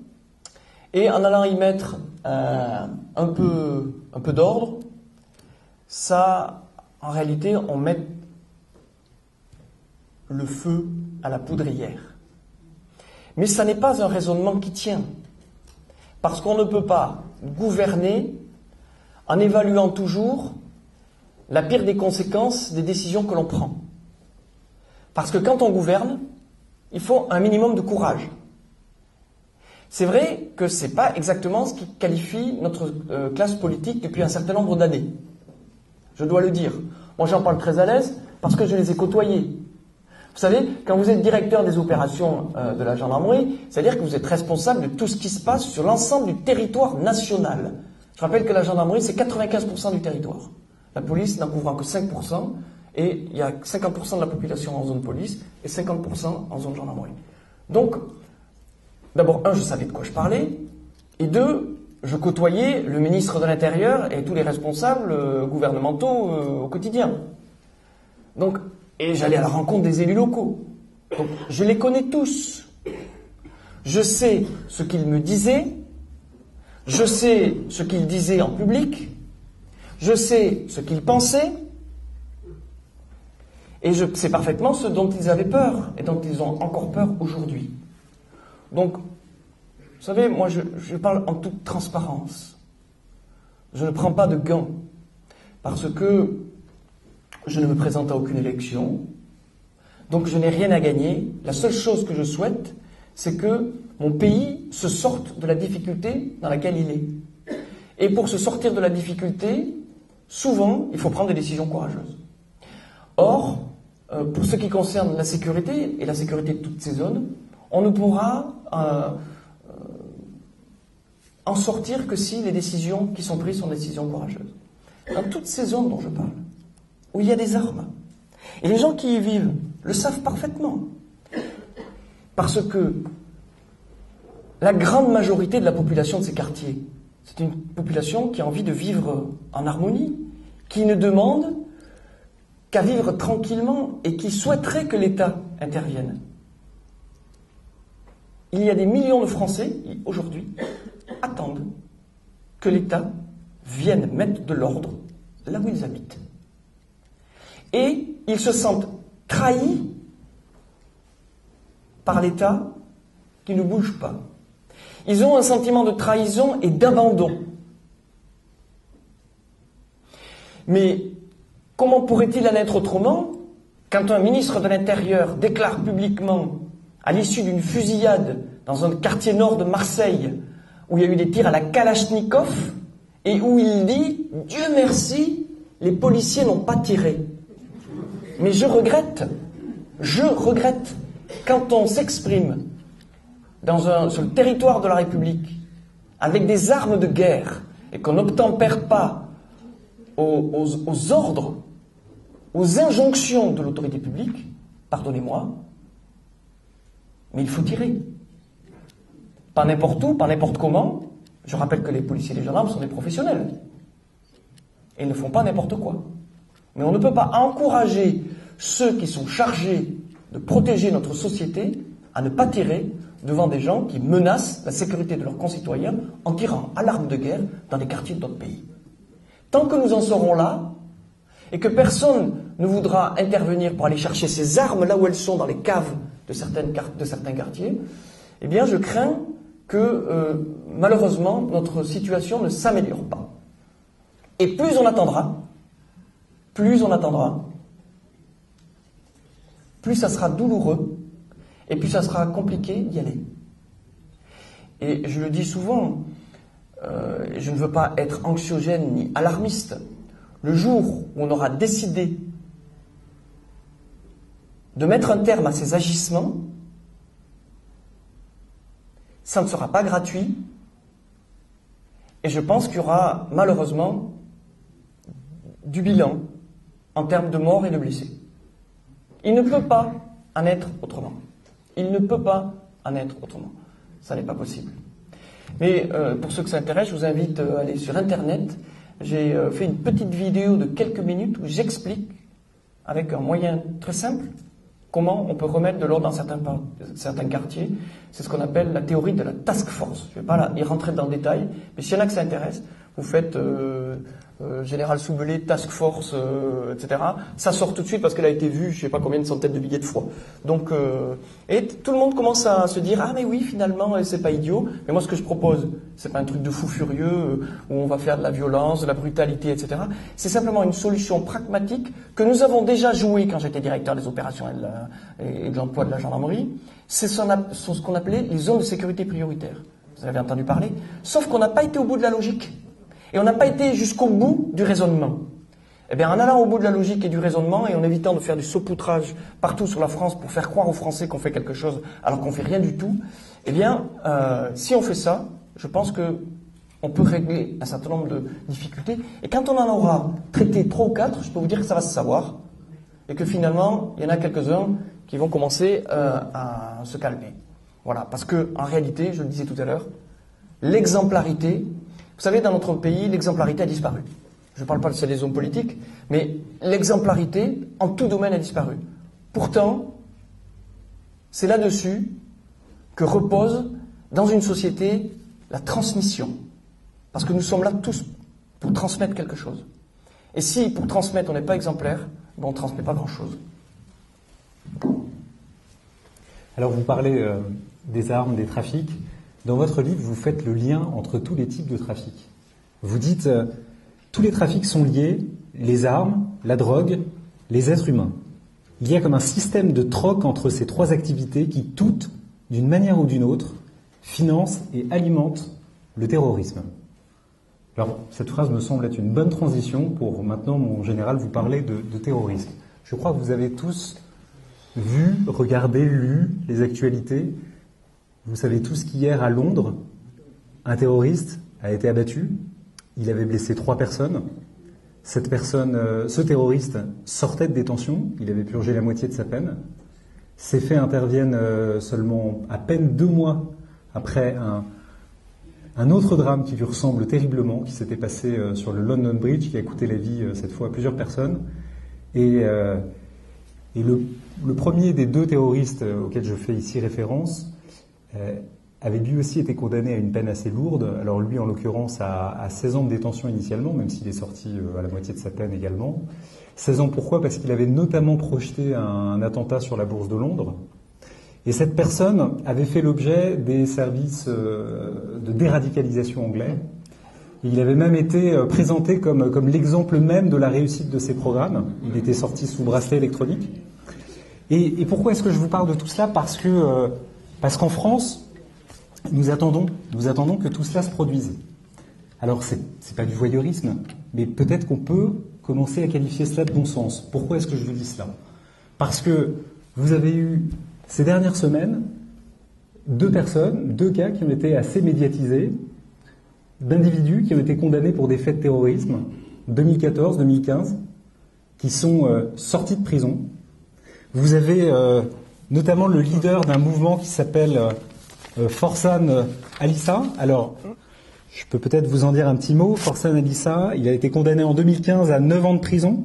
et en allant y mettre un peu d'ordre, ça, en réalité, on met le feu à la poudrière. Mais ça n'est pas un raisonnement qui tient, parce qu'on ne peut pas gouverner en évaluant toujours la pire des conséquences des décisions que l'on prend. Parce que quand on gouverne, il faut un minimum de courage. C'est vrai que ce n'est pas exactement ce qui qualifie notre classe politique depuis un certain nombre d'années. Je dois le dire. Moi, j'en parle très à l'aise parce que je les ai côtoyés. Vous savez, quand vous êtes directeur des opérations de la gendarmerie, c'est-à-dire que vous êtes responsable de tout ce qui se passe sur l'ensemble du territoire national. Je rappelle que la gendarmerie, c'est 95% du territoire. La police n'en couvrant que 5%, et il y a 50% de la population en zone police et 50% en zone gendarmerie. Donc, d'abord, un, je savais de quoi je parlais, et deux, je côtoyais le ministre de l'Intérieur et tous les responsables gouvernementaux au quotidien. Donc, et j'allais à la rencontre des élus locaux. Donc, je les connais tous. Je sais ce qu'ils me disaient. Je sais ce qu'ils disaient en public. Je sais ce qu'ils pensaient. Et je sais parfaitement ce dont ils avaient peur et dont ils ont encore peur aujourd'hui. Donc, vous savez, moi je parle en toute transparence. Je ne prends pas de gants parce que je ne me présente à aucune élection. Donc je n'ai rien à gagner. La seule chose que je souhaite, c'est que mon pays se sorte de la difficulté dans laquelle il est. Et pour se sortir de la difficulté, souvent, il faut prendre des décisions courageuses. Or, pour ce qui concerne la sécurité, et la sécurité de toutes ces zones, on ne pourra en sortir que si les décisions qui sont prises sont des décisions courageuses. Dans toutes ces zones dont je parle, où il y a des armes, et les gens qui y vivent le savent parfaitement, parce que la grande majorité de la population de ces quartiers, c'est une population qui a envie de vivre en harmonie, qui ne demande qu'à vivre tranquillement et qui souhaiterait que l'État intervienne. Il y a des millions de Français, aujourd'hui, attendent que l'État vienne mettre de l'ordre là où ils habitent. Et ils se sentent trahis par l'État qui ne bouge pas. Ils ont un sentiment de trahison et d'abandon. Mais comment pourrait-il en être autrement quand un ministre de l'Intérieur déclare publiquement, à l'issue d'une fusillade dans un quartier nord de Marseille, où il y a eu des tirs à la Kalachnikov, et où il dit « Dieu merci, les policiers n'ont pas tiré ». Mais je regrette, quand on s'exprime sur le territoire de la République, avec des armes de guerre, et qu'on n'obtempère pas aux ordres, aux injonctions de l'autorité publique, pardonnez-moi, mais il faut tirer. Pas n'importe où, pas n'importe comment. Je rappelle que les policiers et les gendarmes sont des professionnels. Et ils ne font pas n'importe quoi. Mais on ne peut pas encourager ceux qui sont chargés de protéger notre société à ne pas tirer devant des gens qui menacent la sécurité de leurs concitoyens en tirant à l'arme de guerre dans des quartiers de d'autres pays. Tant que nous en serons là, et que personne ne voudra intervenir pour aller chercher ces armes là où elles sont dans les caves de certains quartiers, eh bien je crains que malheureusement notre situation ne s'améliore pas. Et plus on attendra, plus ça sera douloureux et plus ça sera compliqué d'y aller. Et je le dis souvent, je ne veux pas être anxiogène ni alarmiste. Le jour où on aura décidé de mettre un terme à ces agissements, ça ne sera pas gratuit. Et je pense qu'il y aura malheureusement du bilan en termes de morts et de blessés. Il ne peut pas en être autrement. Il ne peut pas en être autrement. Ça n'est pas possible. Mais pour ceux que ça intéresse, je vous invite à aller sur Internet. J'ai fait une petite vidéo de quelques minutes où j'explique, avec un moyen très simple, comment on peut remettre de l'ordre dans certains quartiers. C'est ce qu'on appelle la théorie de la task force. Je ne vais pas y rentrer dans le détail, mais s'il y en a que ça intéresse, vous faites Général Soubelé, task force, etc. Ça sort tout de suite parce qu'elle a été vue, je ne sais pas combien de centaines de milliers de fois. Donc, et tout le monde commence à se dire « Ah mais oui, finalement, c'est pas idiot ». Mais moi, ce que je propose, c'est pas un truc de fou furieux où on va faire de la violence, de la brutalité, etc. C'est simplement une solution pragmatique que nous avons déjà jouée quand j'étais directeur des opérations et de l'emploi de la gendarmerie. C'est ce qu'on appelait les zones de sécurité prioritaires. Vous avez entendu parler. Sauf qu'on n'a pas été au bout de la logique. Et on n'a pas été jusqu'au bout du raisonnement. Eh bien, en allant au bout de la logique et du raisonnement, et en évitant de faire du saupoutrage partout sur la France pour faire croire aux Français qu'on fait quelque chose alors qu'on fait rien du tout, eh bien, si on fait ça, je pense que on peut régler un certain nombre de difficultés. Et quand on en aura traité 3 ou 4, je peux vous dire que ça va se savoir. Et que finalement, il y en a quelques-uns qui vont commencer à se calmer. Voilà. Parce que, en réalité, je le disais tout à l'heure, l'exemplarité, Vous savez, dans notre pays, l'exemplarité a disparu. Je ne parle pas de celle des hommes politiques, mais l'exemplarité, en tout domaine, a disparu. Pourtant, c'est là-dessus que repose, dans une société, la transmission. Parce que nous sommes là tous pour transmettre quelque chose. Et si, pour transmettre, on n'est pas exemplaire, ben on ne transmet pas grand-chose. Alors, vous parlez des armes, des trafics. Dans votre livre, vous faites le lien entre tous les types de trafics. Vous dites, tous les trafics sont liés, les armes, la drogue, les êtres humains. Il y a comme un système de troc entre ces trois activités qui, toutes, d'une manière ou d'une autre, financent et alimentent le terrorisme. Alors, cette phrase me semble être une bonne transition pour maintenant, mon général, vous parler de terrorisme. Je crois que vous avez tous vu, regardé, lu les actualités. Vous savez tous qu'hier, à Londres, un terroriste a été abattu. Il avait blessé 3 personnes. Ce terroriste sortait de détention. Il avait purgé la moitié de sa peine. Ces faits interviennent seulement à peine 2 mois après un autre drame qui lui ressemble terriblement, qui s'était passé sur le London Bridge, qui a coûté la vie cette fois à plusieurs personnes. Et le premier des 2 terroristes auxquels je fais ici référence avait lui aussi été condamné à une peine assez lourde. Alors lui, en l'occurrence, à 16 ans de détention initialement, même s'il est sorti à la moitié de sa peine également. 16 ans, pourquoi ? Parce qu'il avait notamment projeté un attentat sur la Bourse de Londres. Et cette personne avait fait l'objet des services de déradicalisation anglais. Et il avait même été présenté comme l'exemple même de la réussite de ces programmes. Il était sorti sous bracelet électronique. Et pourquoi est-ce que je vous parle de tout cela ? Parce qu'en France, nous attendons que tout cela se produise. Alors, c'est pas du voyeurisme, mais peut-être qu'on peut commencer à qualifier cela de bon sens. Pourquoi est-ce que je vous dis cela ? Parce que vous avez eu, ces dernières semaines, 2 cas qui ont été assez médiatisés, d'individus qui ont été condamnés pour des faits de terrorisme, 2014, 2015, qui sont sortis de prison. Vous avez notamment le leader d'un mouvement qui s'appelle Forsan Alissa. Alors, je peux peut-être vous en dire un petit mot. Forsan Alissa, il a été condamné en 2015 à 9 ans de prison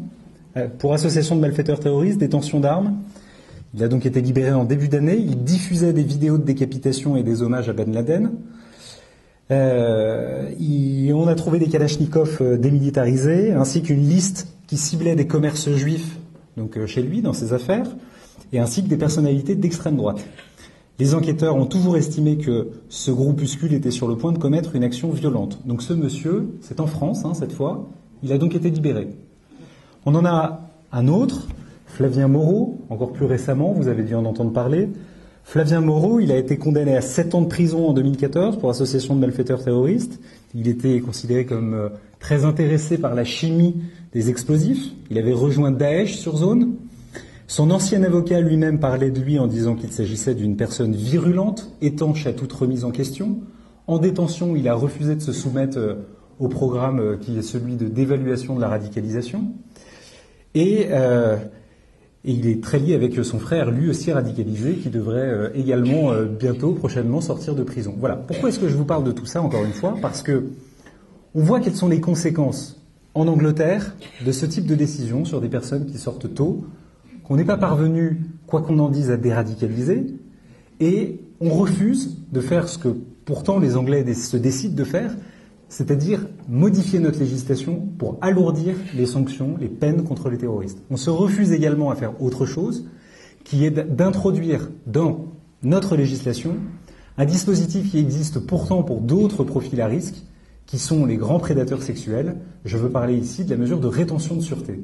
pour association de malfaiteurs terroristes, détention d'armes. Il a donc été libéré en début d'année. Il diffusait des vidéos de décapitation et des hommages à Ben Laden. On a trouvé des kalachnikovs démilitarisés, ainsi qu'une liste qui ciblait des commerces juifs, donc chez lui, dans ses affaires, et ainsi que des personnalités d'extrême droite. Les enquêteurs ont toujours estimé que ce groupuscule était sur le point de commettre une action violente. Donc ce monsieur, c'est en France, cette fois, il a donc été libéré. On en a un autre, Flavien Moreau, encore plus récemment, vous avez dû en entendre parler. Flavien Moreau, il a été condamné à 7 ans de prison en 2014 pour association de malfaiteurs terroristes. Il était considéré comme très intéressé par la chimie des explosifs. Il avait rejoint Daesh sur zone. Son ancien avocat lui-même parlait de lui en disant qu'il s'agissait d'une personne virulente, étanche à toute remise en question. En détention, il a refusé de se soumettre au programme qui est celui d'évaluation de la radicalisation. Et il est très lié avec son frère, lui aussi radicalisé, qui devrait également prochainement sortir de prison. Voilà. Pourquoi est-ce que je vous parle de tout ça, encore une fois ? Parce que on voit quelles sont les conséquences en Angleterre de ce type de décision sur des personnes qui sortent tôt, qu'on n'est pas parvenu, quoi qu'on en dise, à déradicaliser, et on refuse de faire ce que pourtant les Anglais se décident de faire, c'est-à-dire modifier notre législation pour alourdir les sanctions, les peines contre les terroristes. On se refuse également à faire autre chose, qui est d'introduire dans notre législation un dispositif qui existe pourtant pour d'autres profils à risque, qui sont les grands prédateurs sexuels. Je veux parler ici de la mesure de rétention de sûreté.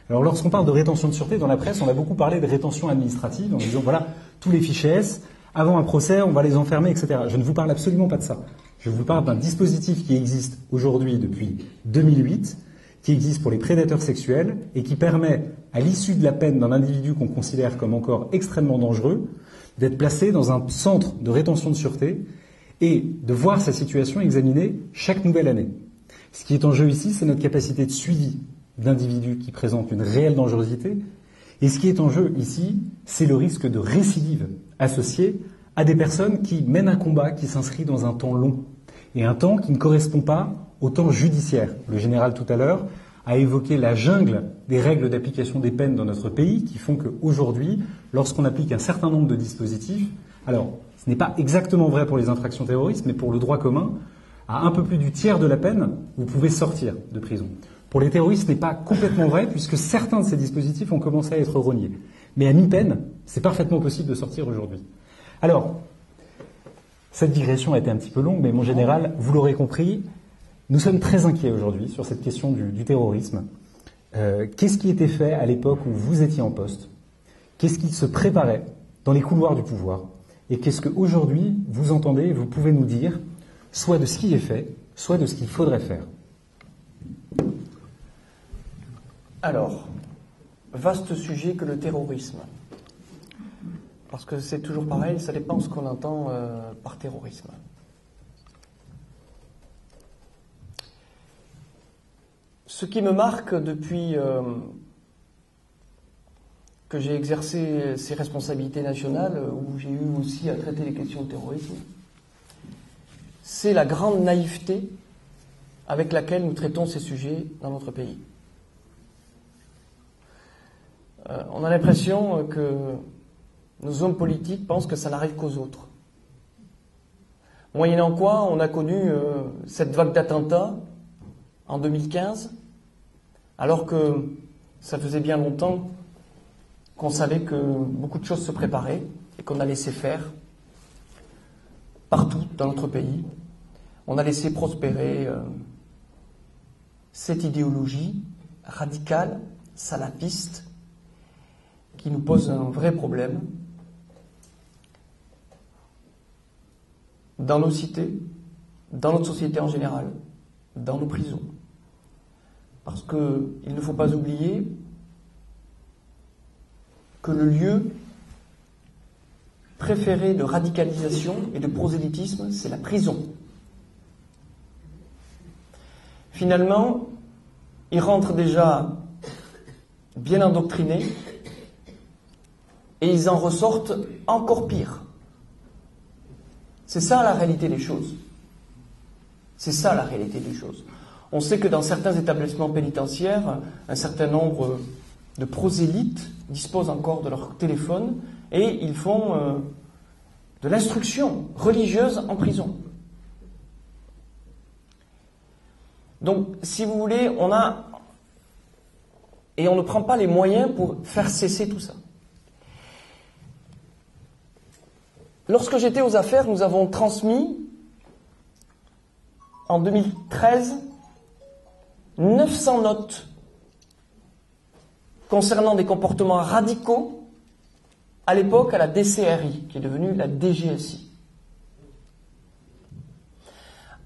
Alors lorsqu'on parle de rétention de sûreté, dans la presse, on a beaucoup parlé de rétention administrative, en disant voilà, tous les fichiers S, avant un procès, on va les enfermer, etc. Je ne vous parle absolument pas de ça. Je vous parle d'un dispositif qui existe aujourd'hui depuis 2008, qui existe pour les prédateurs sexuels et qui permet, à l'issue de la peine d'un individu qu'on considère comme encore extrêmement dangereux, d'être placé dans un centre de rétention de sûreté et de voir sa situation examinée chaque nouvelle année. Ce qui est en jeu ici, c'est notre capacité de suivi d'individus qui présentent une réelle dangerosité. Et ce qui est en jeu ici, c'est le risque de récidive associé à des personnes qui mènent un combat qui s'inscrit dans un temps long et un temps qui ne correspond pas autant judiciaire. Le général tout à l'heure a évoqué la jungle des règles d'application des peines dans notre pays qui font qu'aujourd'hui, lorsqu'on applique un certain nombre de dispositifs, alors ce n'est pas exactement vrai pour les infractions terroristes, mais pour le droit commun, à un peu plus du tiers de la peine, vous pouvez sortir de prison. Pour les terroristes, ce n'est pas complètement vrai puisque certains de ces dispositifs ont commencé à être reniés. Mais à mi-peine, c'est parfaitement possible de sortir aujourd'hui. Alors, cette digression a été un petit peu longue, mais mon général, vous l'aurez compris, nous sommes très inquiets aujourd'hui sur cette question du terrorisme. Qu'est-ce qui était fait à l'époque où vous étiez en poste? Qu'est-ce qui se préparait dans les couloirs du pouvoir? Et qu'est-ce qu'aujourd'hui vous entendez et vous pouvez nous dire, soit de ce qui est fait, soit de ce qu'il faudrait faire? Alors, vaste sujet que le terrorisme. Parce que c'est toujours pareil, ça dépend de ce qu'on entend par terrorisme. Ce qui me marque depuis que j'ai exercé ces responsabilités nationales, où j'ai eu aussi à traiter les questions de terrorisme, c'est la grande naïveté avec laquelle nous traitons ces sujets dans notre pays. On a l'impression que nos hommes politiques pensent que ça n'arrive qu'aux autres. Moyennant quoi, on a connu cette vague d'attentats en 2015, alors que ça faisait bien longtemps qu'on savait que beaucoup de choses se préparaient et qu'on a laissé faire partout dans notre pays. On a laissé prospérer cette idéologie radicale, salafiste, qui nous pose un vrai problème dans nos cités, dans notre société en général, dans nos prisons. Parce qu'il ne faut pas oublier que le lieu préféré de radicalisation et de prosélytisme, c'est la prison. Finalement, ils rentrent déjà bien endoctrinés et ils en ressortent encore pire. C'est ça la réalité des choses. C'est ça la réalité des choses. On sait que dans certains établissements pénitentiaires, un certain nombre de prosélytes disposent encore de leur téléphone et ils font de l'instruction religieuse en prison. Donc, si vous voulez, on ne prend pas les moyens pour faire cesser tout ça. Lorsque j'étais aux affaires, nous avons transmis, en 2013, 900 notes concernant des comportements radicaux, à l'époque à la DCRI, qui est devenue la DGSI.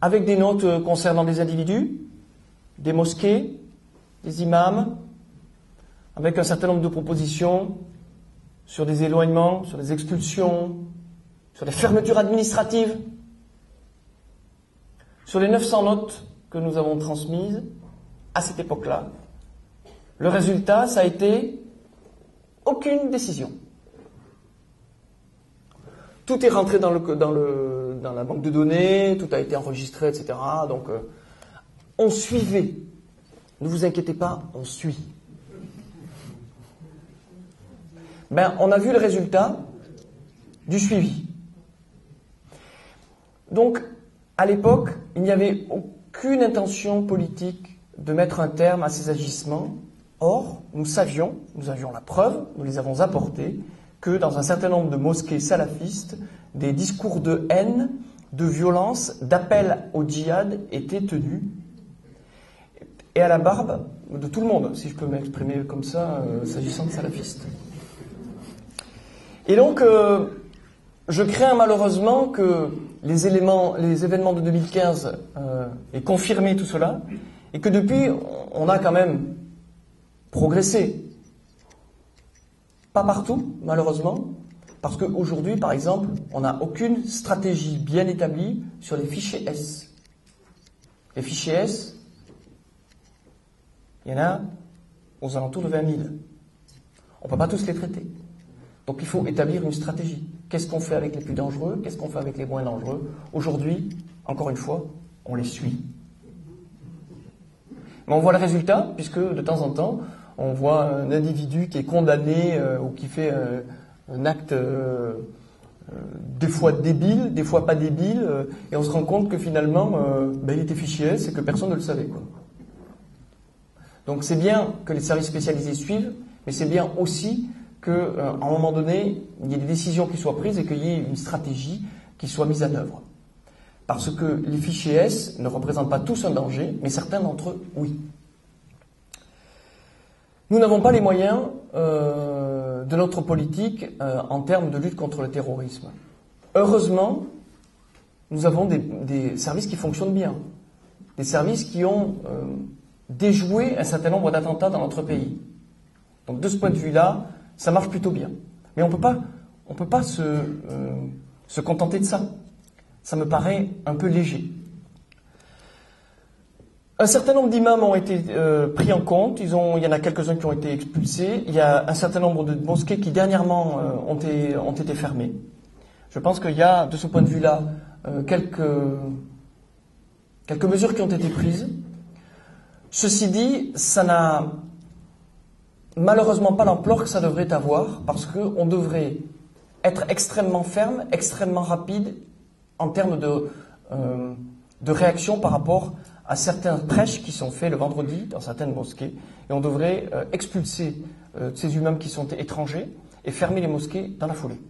Avec des notes concernant des individus, des mosquées, des imams, avec un certain nombre de propositions sur des éloignements, sur des expulsions, sur des fermetures administratives. Sur les 900 notes que nous avons transmises à cette époque-là, le résultat, ça a été aucune décision. Tout est rentré dans la banque de données, tout a été enregistré, etc. Donc, on suivait. Ne vous inquiétez pas, on suit. On a vu le résultat du suivi. Donc, à l'époque, il n'y avait aucune intention politique de mettre un terme à ces agissements. Or, nous avions la preuve, nous les avons apportés, que dans un certain nombre de mosquées salafistes, des discours de haine, de violence, d'appel au djihad étaient tenus. Et à la barbe de tout le monde, si je peux m'exprimer comme ça, s'agissant de salafistes. Et donc, je crains malheureusement que les événements de 2015 aient confirmé tout cela, et que depuis, on a quand même progressé. Pas partout, malheureusement, parce qu'aujourd'hui, par exemple, on n'a aucune stratégie bien établie sur les fichiers S. Les fichiers S, il y en a aux alentours de 20 000. On ne peut pas tous les traiter. Donc il faut établir une stratégie. Qu'est-ce qu'on fait avec les plus dangereux? Qu'est-ce qu'on fait avec les moins dangereux? Aujourd'hui, encore une fois, on les suit. Mais on voit le résultat, puisque de temps en temps, on voit un individu qui est condamné ou qui fait un acte des fois débile, des fois pas débile, et on se rend compte que finalement, il était fiché S et que personne ne le savait, quoi. Donc c'est bien que les services spécialisés suivent, mais c'est bien aussi qu'à un moment donné, il y ait des décisions qui soient prises et qu'il y ait une stratégie qui soit mise en œuvre. Parce que les fichiers S ne représentent pas tous un danger, mais certains d'entre eux, oui. Nous n'avons pas les moyens de notre politique en termes de lutte contre le terrorisme. Heureusement, nous avons des services qui fonctionnent bien, des services qui ont déjoué un certain nombre d'attentats dans notre pays. Donc de ce point de vue-là, ça marche plutôt bien. Mais on peut pas se contenter de ça. Ça me paraît un peu léger. Un certain nombre d'imams ont été pris en compte. Il y en a quelques-uns qui ont été expulsés. Il y a un certain nombre de mosquées qui dernièrement ont été fermées. Je pense qu'il y a, de ce point de vue-là, quelques mesures qui ont été prises. Ceci dit, ça n'a malheureusement pas l'ampleur que ça devrait avoir, parce qu'on devrait être extrêmement ferme, extrêmement rapide en termes de réaction par rapport à certains prêches qui sont faits le vendredi dans certaines mosquées, et on devrait expulser ces imams qui sont étrangers et fermer les mosquées dans la foulée.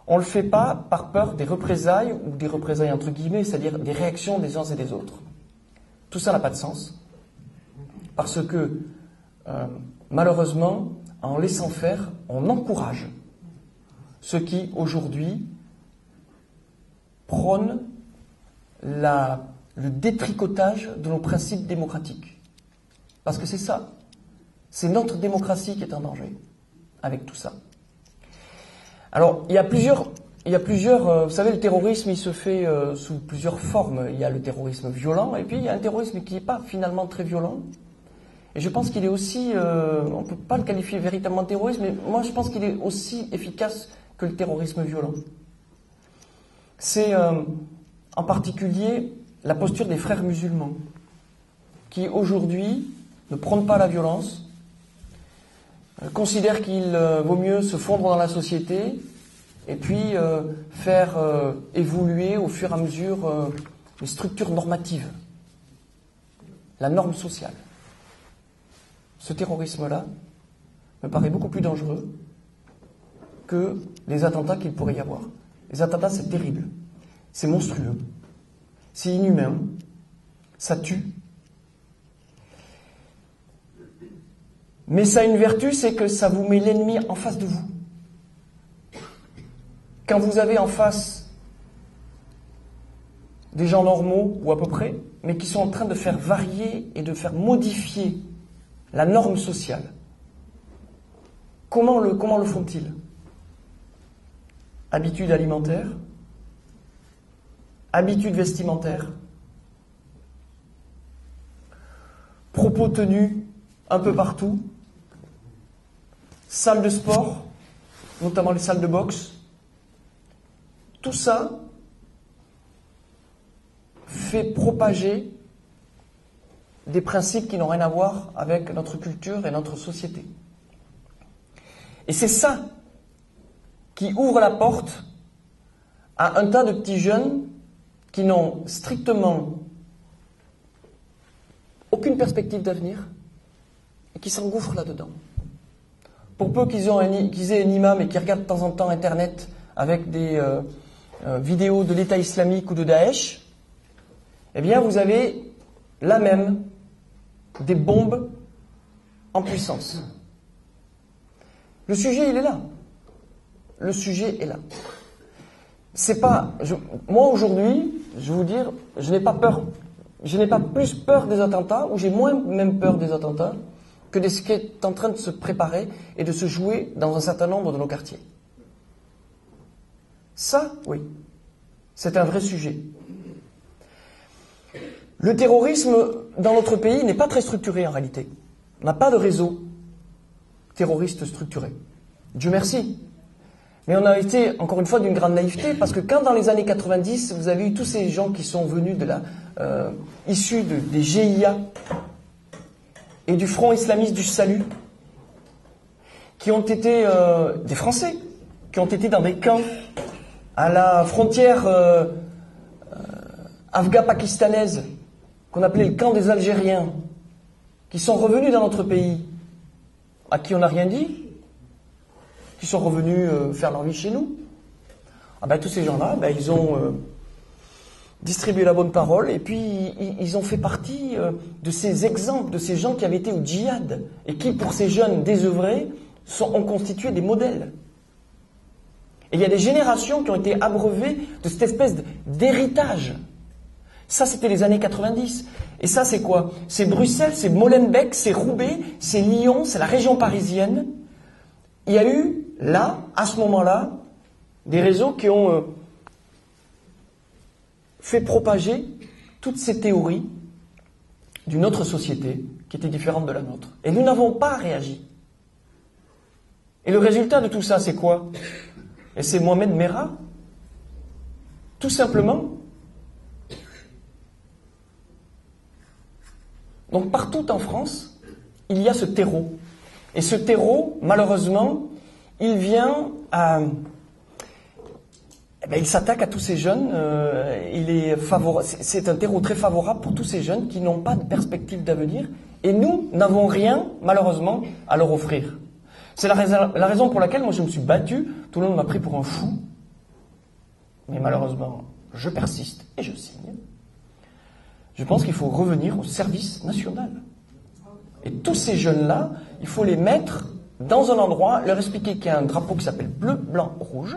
On ne le fait pas par peur des représailles, ou des représailles entre guillemets, c'est-à-dire des réactions des uns et des autres. Tout ça n'a pas de sens, parce que malheureusement, en laissant faire, on encourage ceux qui, aujourd'hui, prônent le détricotage de nos principes démocratiques. Parce que c'est ça. C'est notre démocratie qui est en danger avec tout ça. Alors, il y a plusieurs, vous savez, le terrorisme, il se fait sous plusieurs formes. Il y a le terrorisme violent, et puis il y a un terrorisme qui n'est pas finalement très violent. Et je pense qu'il est aussi, on ne peut pas le qualifier véritablement de terrorisme, mais moi je pense qu'il est aussi efficace que le terrorisme violent. C'est en particulier la posture des frères musulmans, qui aujourd'hui ne prônent pas la violence, considèrent qu'il vaut mieux se fondre dans la société et puis faire évoluer au fur et à mesure les structures normatives, la norme sociale. Ce terrorisme-là me paraît beaucoup plus dangereux que les attentats qu'il pourrait y avoir. Les attentats, c'est terrible, c'est monstrueux, c'est inhumain, ça tue. Mais ça a une vertu, c'est que ça vous met l'ennemi en face de vous. Quand vous avez en face des gens normaux, ou à peu près, mais qui sont en train de faire varier et de faire modifier la norme sociale, comment le font-ils? Habitudes alimentaires, habitudes vestimentaires, propos tenus un peu partout, salles de sport, notamment les salles de boxe. Tout ça fait propager des principes qui n'ont rien à voir avec notre culture et notre société. Et c'est ça qui ouvre la porte à un tas de petits jeunes qui n'ont strictement aucune perspective d'avenir et qui s'engouffrent là-dedans. Pour peu qu'ils aient un imam et qui regardent de temps en temps Internet avec des vidéos de l'État islamique ou de Daesh, eh bien vous avez là même des bombes en puissance. Le sujet, il est là. Le sujet est là. C'est pas. Moi aujourd'hui, je vais vous dire, je n'ai pas peur. Je n'ai pas plus peur des attentats, ou j'ai moins même peur des attentats, que de ce qui est en train de se préparer et de se jouer dans un certain nombre de nos quartiers. Ça, oui, c'est un vrai sujet. Le terrorisme dans notre pays n'est pas très structuré en réalité. On n'a pas de réseau terroriste structuré. Dieu merci. Mais on a été, encore une fois, d'une grande naïveté, parce que quand dans les années 90, vous avez eu tous ces gens qui sont venus issus des GIA, et du Front islamiste du salut, qui ont été des Français, qui ont été dans des camps à la frontière afgha-pakistanaise, qu'on appelait le camp des Algériens, qui sont revenus dans notre pays, à qui on n'a rien dit, qui sont revenus faire leur vie chez nous. Ah ben, tous ces gens-là, ben, ils ont distribué la bonne parole et puis ils ont fait partie de ces exemples, de ces gens qui avaient été au djihad et qui, pour ces jeunes désœuvrés, ont constitué des modèles. Et il y a des générations qui ont été abreuvées de cette espèce d'héritage. Ça, c'était les années 90. Et ça, c'est quoi? C'est Bruxelles, c'est Molenbeek, c'est Roubaix, c'est Lyon, c'est la région parisienne. Il y a eu, là, à ce moment-là, des réseaux qui ont fait propager toutes ces théories d'une autre société qui était différente de la nôtre. Et nous n'avons pas réagi. Et le résultat de tout ça, c'est quoi? Et c'est Mohamed Merah. Tout simplement. Donc partout en France, il y a ce terreau. Et ce terreau, malheureusement, il vient à... il s'attaque à tous ces jeunes. C'est un terreau très favorable pour tous ces jeunes qui n'ont pas de perspective d'avenir. Et nous n'avons rien, malheureusement, à leur offrir. C'est la raison pour laquelle moi je me suis battu. Tout le monde m'a pris pour un fou. Mais malheureusement, je persiste et je signe. Je pense qu'il faut revenir au service national. Et tous ces jeunes-là, il faut les mettre dans un endroit, leur expliquer qu'il y a un drapeau qui s'appelle bleu, blanc, rouge,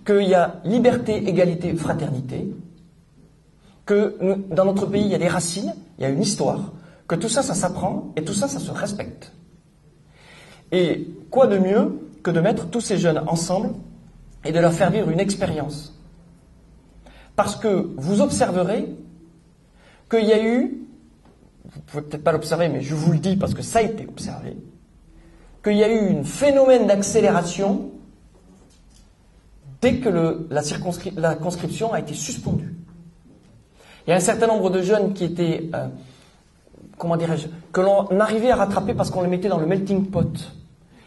qu'il y a liberté, égalité, fraternité, que dans notre pays, il y a des racines, il y a une histoire, que tout ça, ça s'apprend et tout ça, ça se respecte. Et quoi de mieux que de mettre tous ces jeunes ensemble et de leur faire vivre une expérience? Parce que vous observerez qu'il y a eu, vous pouvez peut-être pas l'observer, mais je vous le dis parce que ça a été observé, qu'il y a eu un phénomène d'accélération dès que la conscription a été suspendue. Il y a un certain nombre de jeunes qui étaient, que l'on arrivait à rattraper parce qu'on les mettait dans le melting pot.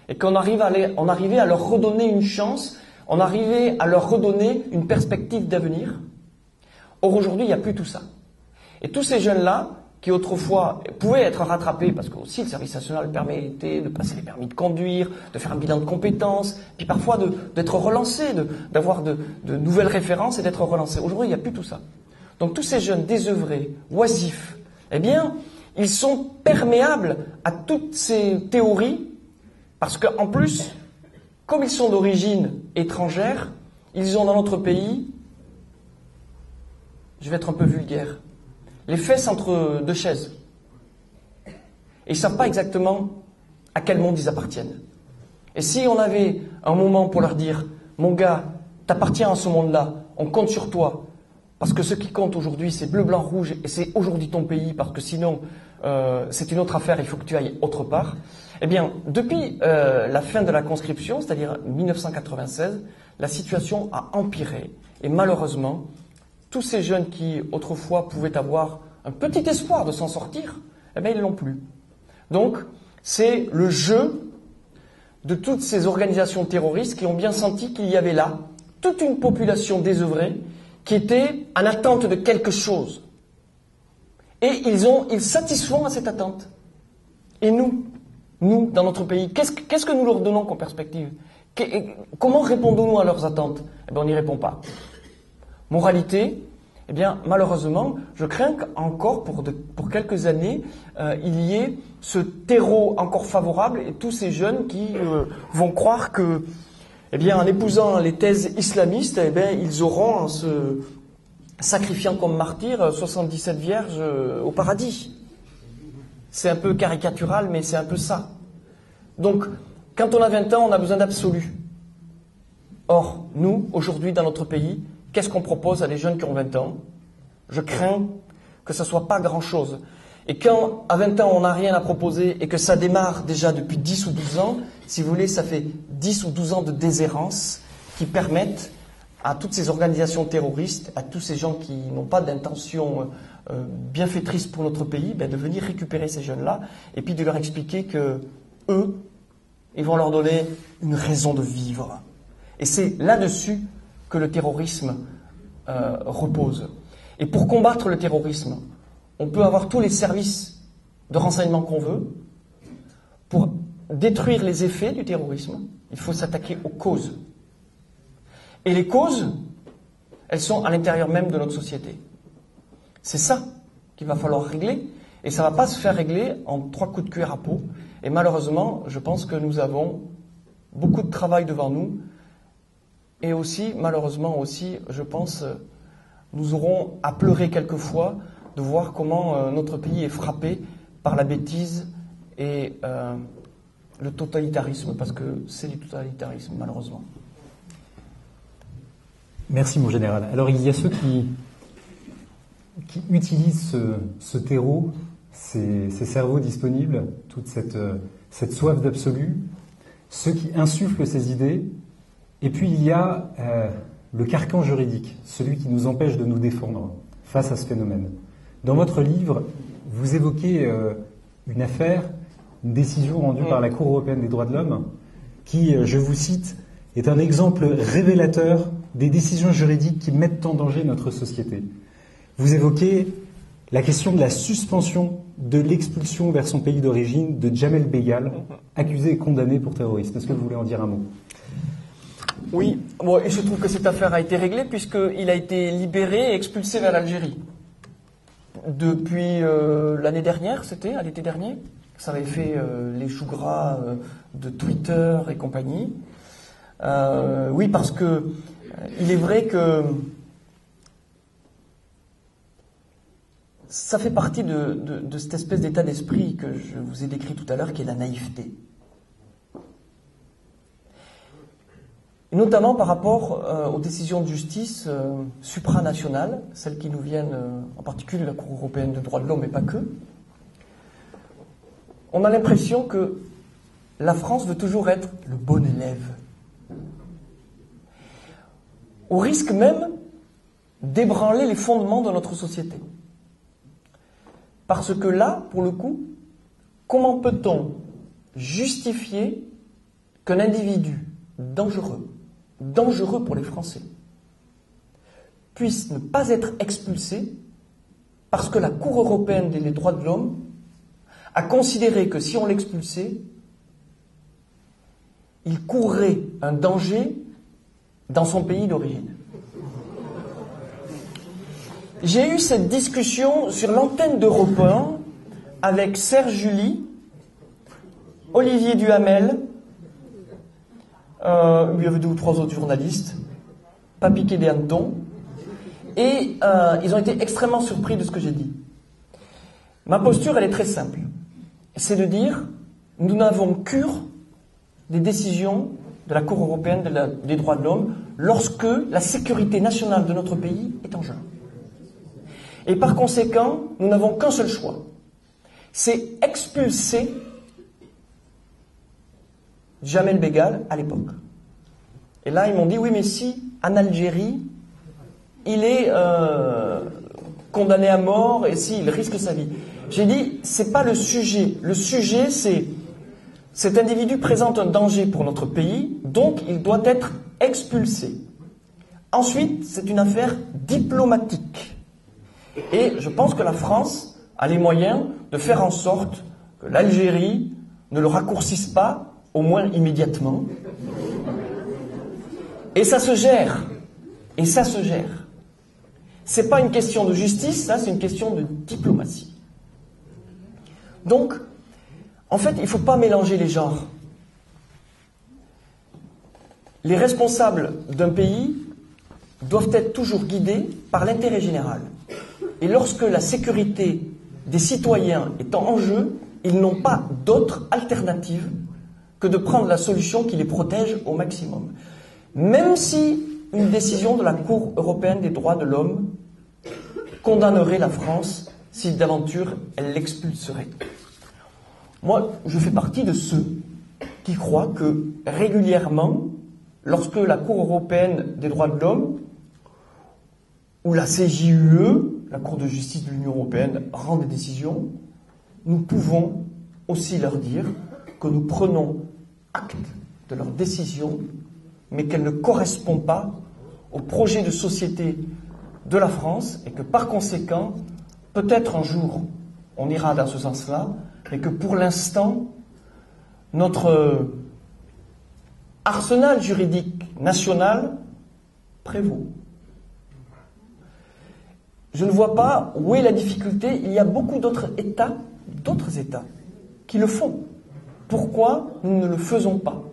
Et qu'on arrivait à leur redonner une chance, on arrivait à leur redonner une perspective d'avenir. Or, aujourd'hui, il n'y a plus tout ça. Et tous ces jeunes-là, qui autrefois pouvaient être rattrapés, parce que aussi le service national permettait de passer les permis de conduire, de faire un bilan de compétences, puis parfois d'être relancés, d'avoir de nouvelles références et d'être relancés. Aujourd'hui, il n'y a plus tout ça. Donc tous ces jeunes désœuvrés, oisifs, eh bien, ils sont perméables à toutes ces théories, parce qu'en plus, comme ils sont d'origine étrangère, ils ont dans notre pays, je vais être un peu vulgaire, les fesses entre deux chaises. Et ils ne savent pas exactement à quel monde ils appartiennent. Et si on avait un moment pour leur dire, mon gars, t'appartiens à ce monde-là, on compte sur toi, parce que ce qui compte aujourd'hui, c'est bleu, blanc, rouge, et c'est aujourd'hui ton pays, parce que sinon, c'est une autre affaire, il faut que tu ailles autre part. Eh bien, depuis la fin de la conscription, c'est-à-dire 1996, la situation a empiré. Et malheureusement, tous ces jeunes qui, autrefois, pouvaient avoir un petit espoir de s'en sortir, eh bien, ils ne l'ont plus. Donc, c'est le jeu de toutes ces organisations terroristes qui ont bien senti qu'il y avait là toute une population désœuvrée qui était en attente de quelque chose. Et ils satisfont à cette attente. Et nous, dans notre pays, qu'est-ce que nous leur donnons comme perspective? Comment répondons-nous à leurs attentes? Eh bien, on n'y répond pas. Moralité, eh bien, malheureusement, je crains qu'encore pour quelques années, il y ait ce terreau encore favorable et tous ces jeunes qui vont croire que, eh bien, en épousant les thèses islamistes, eh bien, ils auront, en se sacrifiant comme martyrs, 77 vierges au paradis. C'est un peu caricatural, mais c'est un peu ça. Donc, quand on a 20 ans, on a besoin d'absolu. Or, nous, aujourd'hui, dans notre pays, qu'est-ce qu'on propose à des jeunes qui ont 20 ans? Je crains que ça ne soit pas grand-chose. Et quand, à 20 ans, on n'a rien à proposer et que ça démarre déjà depuis 10 ou 12 ans, si vous voulez, ça fait 10 ou 12 ans de déshérence qui permettent à toutes ces organisations terroristes, à tous ces gens qui n'ont pas d'intention bienfaitrice pour notre pays, de venir récupérer ces jeunes-là et puis de leur expliquer que eux, ils vont leur donner une raison de vivre. Et c'est là-dessus que le terrorisme repose. Et pour combattre le terrorisme, on peut avoir tous les services de renseignement qu'on veut. Pour détruire les effets du terrorisme, il faut s'attaquer aux causes. Et les causes, elles sont à l'intérieur même de notre société. C'est ça qu'il va falloir régler, et ça ne va pas se faire régler en 3 coups de cuir à peau. Et malheureusement, je pense que nous avons beaucoup de travail devant nous, et aussi, malheureusement aussi, je pense, nous aurons à pleurer quelquefois de voir comment notre pays est frappé par la bêtise et le totalitarisme, parce que c'est du totalitarisme, malheureusement. Merci, mon général. Alors, il y a ceux qui utilisent ce terreau, ces cerveaux disponibles, toute cette soif d'absolu, ceux qui insufflent ces idées, et puis il y a le carcan juridique, celui qui nous empêche de nous défendre face à ce phénomène. Dans votre livre, vous évoquez une affaire, une décision rendue par la Cour européenne des droits de l'homme, qui, je vous cite, est un exemple révélateur des décisions juridiques qui mettent en danger notre société. Vous évoquez la question de la suspension de l'expulsion vers son pays d'origine de Djamel Begal, accusé et condamné pour terrorisme. Est-ce que vous voulez en dire un mot ? Oui, bon, il se trouve que cette affaire a été réglée puisqu'il a été libéré et expulsé vers l'Algérie. Depuis l'année dernière, c'était, à l'été dernier, ça avait fait les choux gras de Twitter et compagnie. Oui, parce que il est vrai que ça fait partie de cette espèce d'état d'esprit que je vous ai décrit tout à l'heure, qui est la naïveté. Et notamment par rapport aux décisions de justice supranationales, celles qui nous viennent en particulier de la Cour européenne des droits de l'homme, mais pas que. On a l'impression que la France veut toujours être le bon élève, au risque même d'ébranler les fondements de notre société. Parce que là, pour le coup, comment peut-on justifier qu'un individu dangereux pour les Français, puisse ne pas être expulsé parce que la Cour européenne des droits de l'homme a considéré que si on l'expulsait, il courrait un danger dans son pays d'origine. J'ai eu cette discussion sur l'antenne d'Europe 1 avec Serge July, Olivier Duhamel, il y avait 2 ou 3 autres journalistes, pas piqué des hannetons, et ils ont été extrêmement surpris de ce que j'ai dit. Ma posture, elle est très simple. C'est de dire, nous n'avons cure des décisions de la Cour européenne des droits de l'homme lorsque la sécurité nationale de notre pays est en jeu. Et par conséquent, nous n'avons qu'un seul choix. C'est expulser Djamel Begal à l'époque. Et là, ils m'ont dit, oui, mais si, en Algérie, il est condamné à mort et s'il risque sa vie. J'ai dit, c'est pas le sujet. Le sujet, c'est cet individu présente un danger pour notre pays, donc il doit être expulsé. Ensuite, c'est une affaire diplomatique. Et je pense que la France a les moyens de faire en sorte que l'Algérie ne le raccourcisse pas, au moins immédiatement. Et ça se gère. Et ça se gère. C'est pas une question de justice, ça, c'est une question de diplomatie. Donc, en fait, il ne faut pas mélanger les genres. Les responsables d'un pays doivent être toujours guidés par l'intérêt général. Et lorsque la sécurité des citoyens est en jeu, ils n'ont pas d'autre alternative que de prendre la solution qui les protège au maximum. Même si une décision de la Cour européenne des droits de l'homme condamnerait la France si d'aventure elle l'expulserait. Moi, je fais partie de ceux qui croient que régulièrement, lorsque la Cour européenne des droits de l'homme ou la CJUE, la Cour de justice de l'Union européenne, rend des décisions, nous pouvons aussi leur dire que nous prenons acte de leurs décisions, mais qu'elles ne correspondent pas au projet de société de la France et que par conséquent, peut-être un jour, on ira dans ce sens-là, mais que pour l'instant, notre arsenal juridique national prévaut. Je ne vois pas où est la difficulté. Il y a beaucoup d'autres États qui le font. Pourquoi nous ne le faisons pas?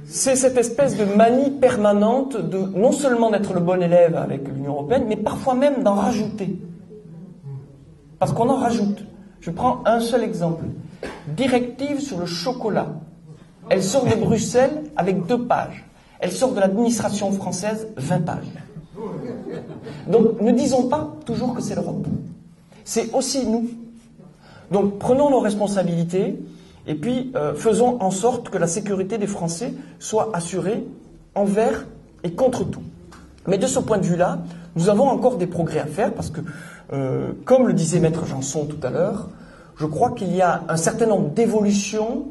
C'est cette espèce de manie permanente de non seulement d'être le bon élève avec l'Union européenne, mais parfois même d'en rajouter. Parce qu'on en rajoute. Je prends un seul exemple. Directive sur le chocolat. Elle sort de Bruxelles avec 2 pages. Elle sort de l'administration française 20 pages. Donc ne disons pas toujours que c'est l'Europe. C'est aussi nous. Donc prenons nos responsabilités et puis faisons en sorte que la sécurité des Français soit assurée envers et contre tout. Mais de ce point de vue-là, nous avons encore des progrès à faire parce que, comme le disait Maître Janson tout à l'heure, je crois qu'il y a un certain nombre d'évolutions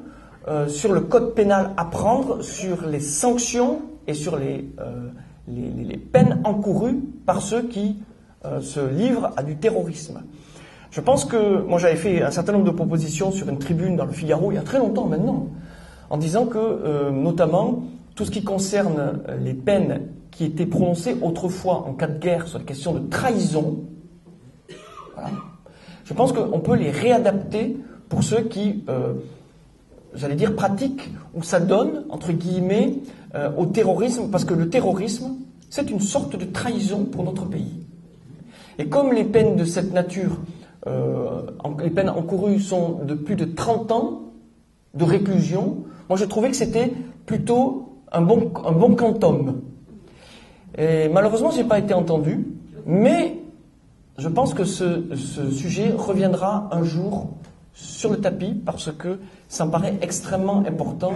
sur le code pénal à prendre, sur les sanctions et sur les peines encourues par ceux qui se livrent à du terrorisme. Je pense que, moi j'avais fait un certain nombre de propositions sur une tribune dans le Figaro il y a très longtemps maintenant, en disant que, notamment, tout ce qui concerne les peines qui étaient prononcées autrefois en cas de guerre sur la question de trahison, voilà, je pense qu'on peut les réadapter pour ceux qui, j'allais dire, pratiquent ou s'adonnent, entre guillemets, au terrorisme, parce que le terrorisme, c'est une sorte de trahison pour notre pays. Et comme les peines de cette nature, les peines encourues sont de plus de 30 ans de réclusion, moi je trouvais que c'était plutôt un bon quantum. Et malheureusement, je n'ai pas été entendu, mais je pense que ce sujet reviendra un jour sur le tapis parce que ça me paraît extrêmement important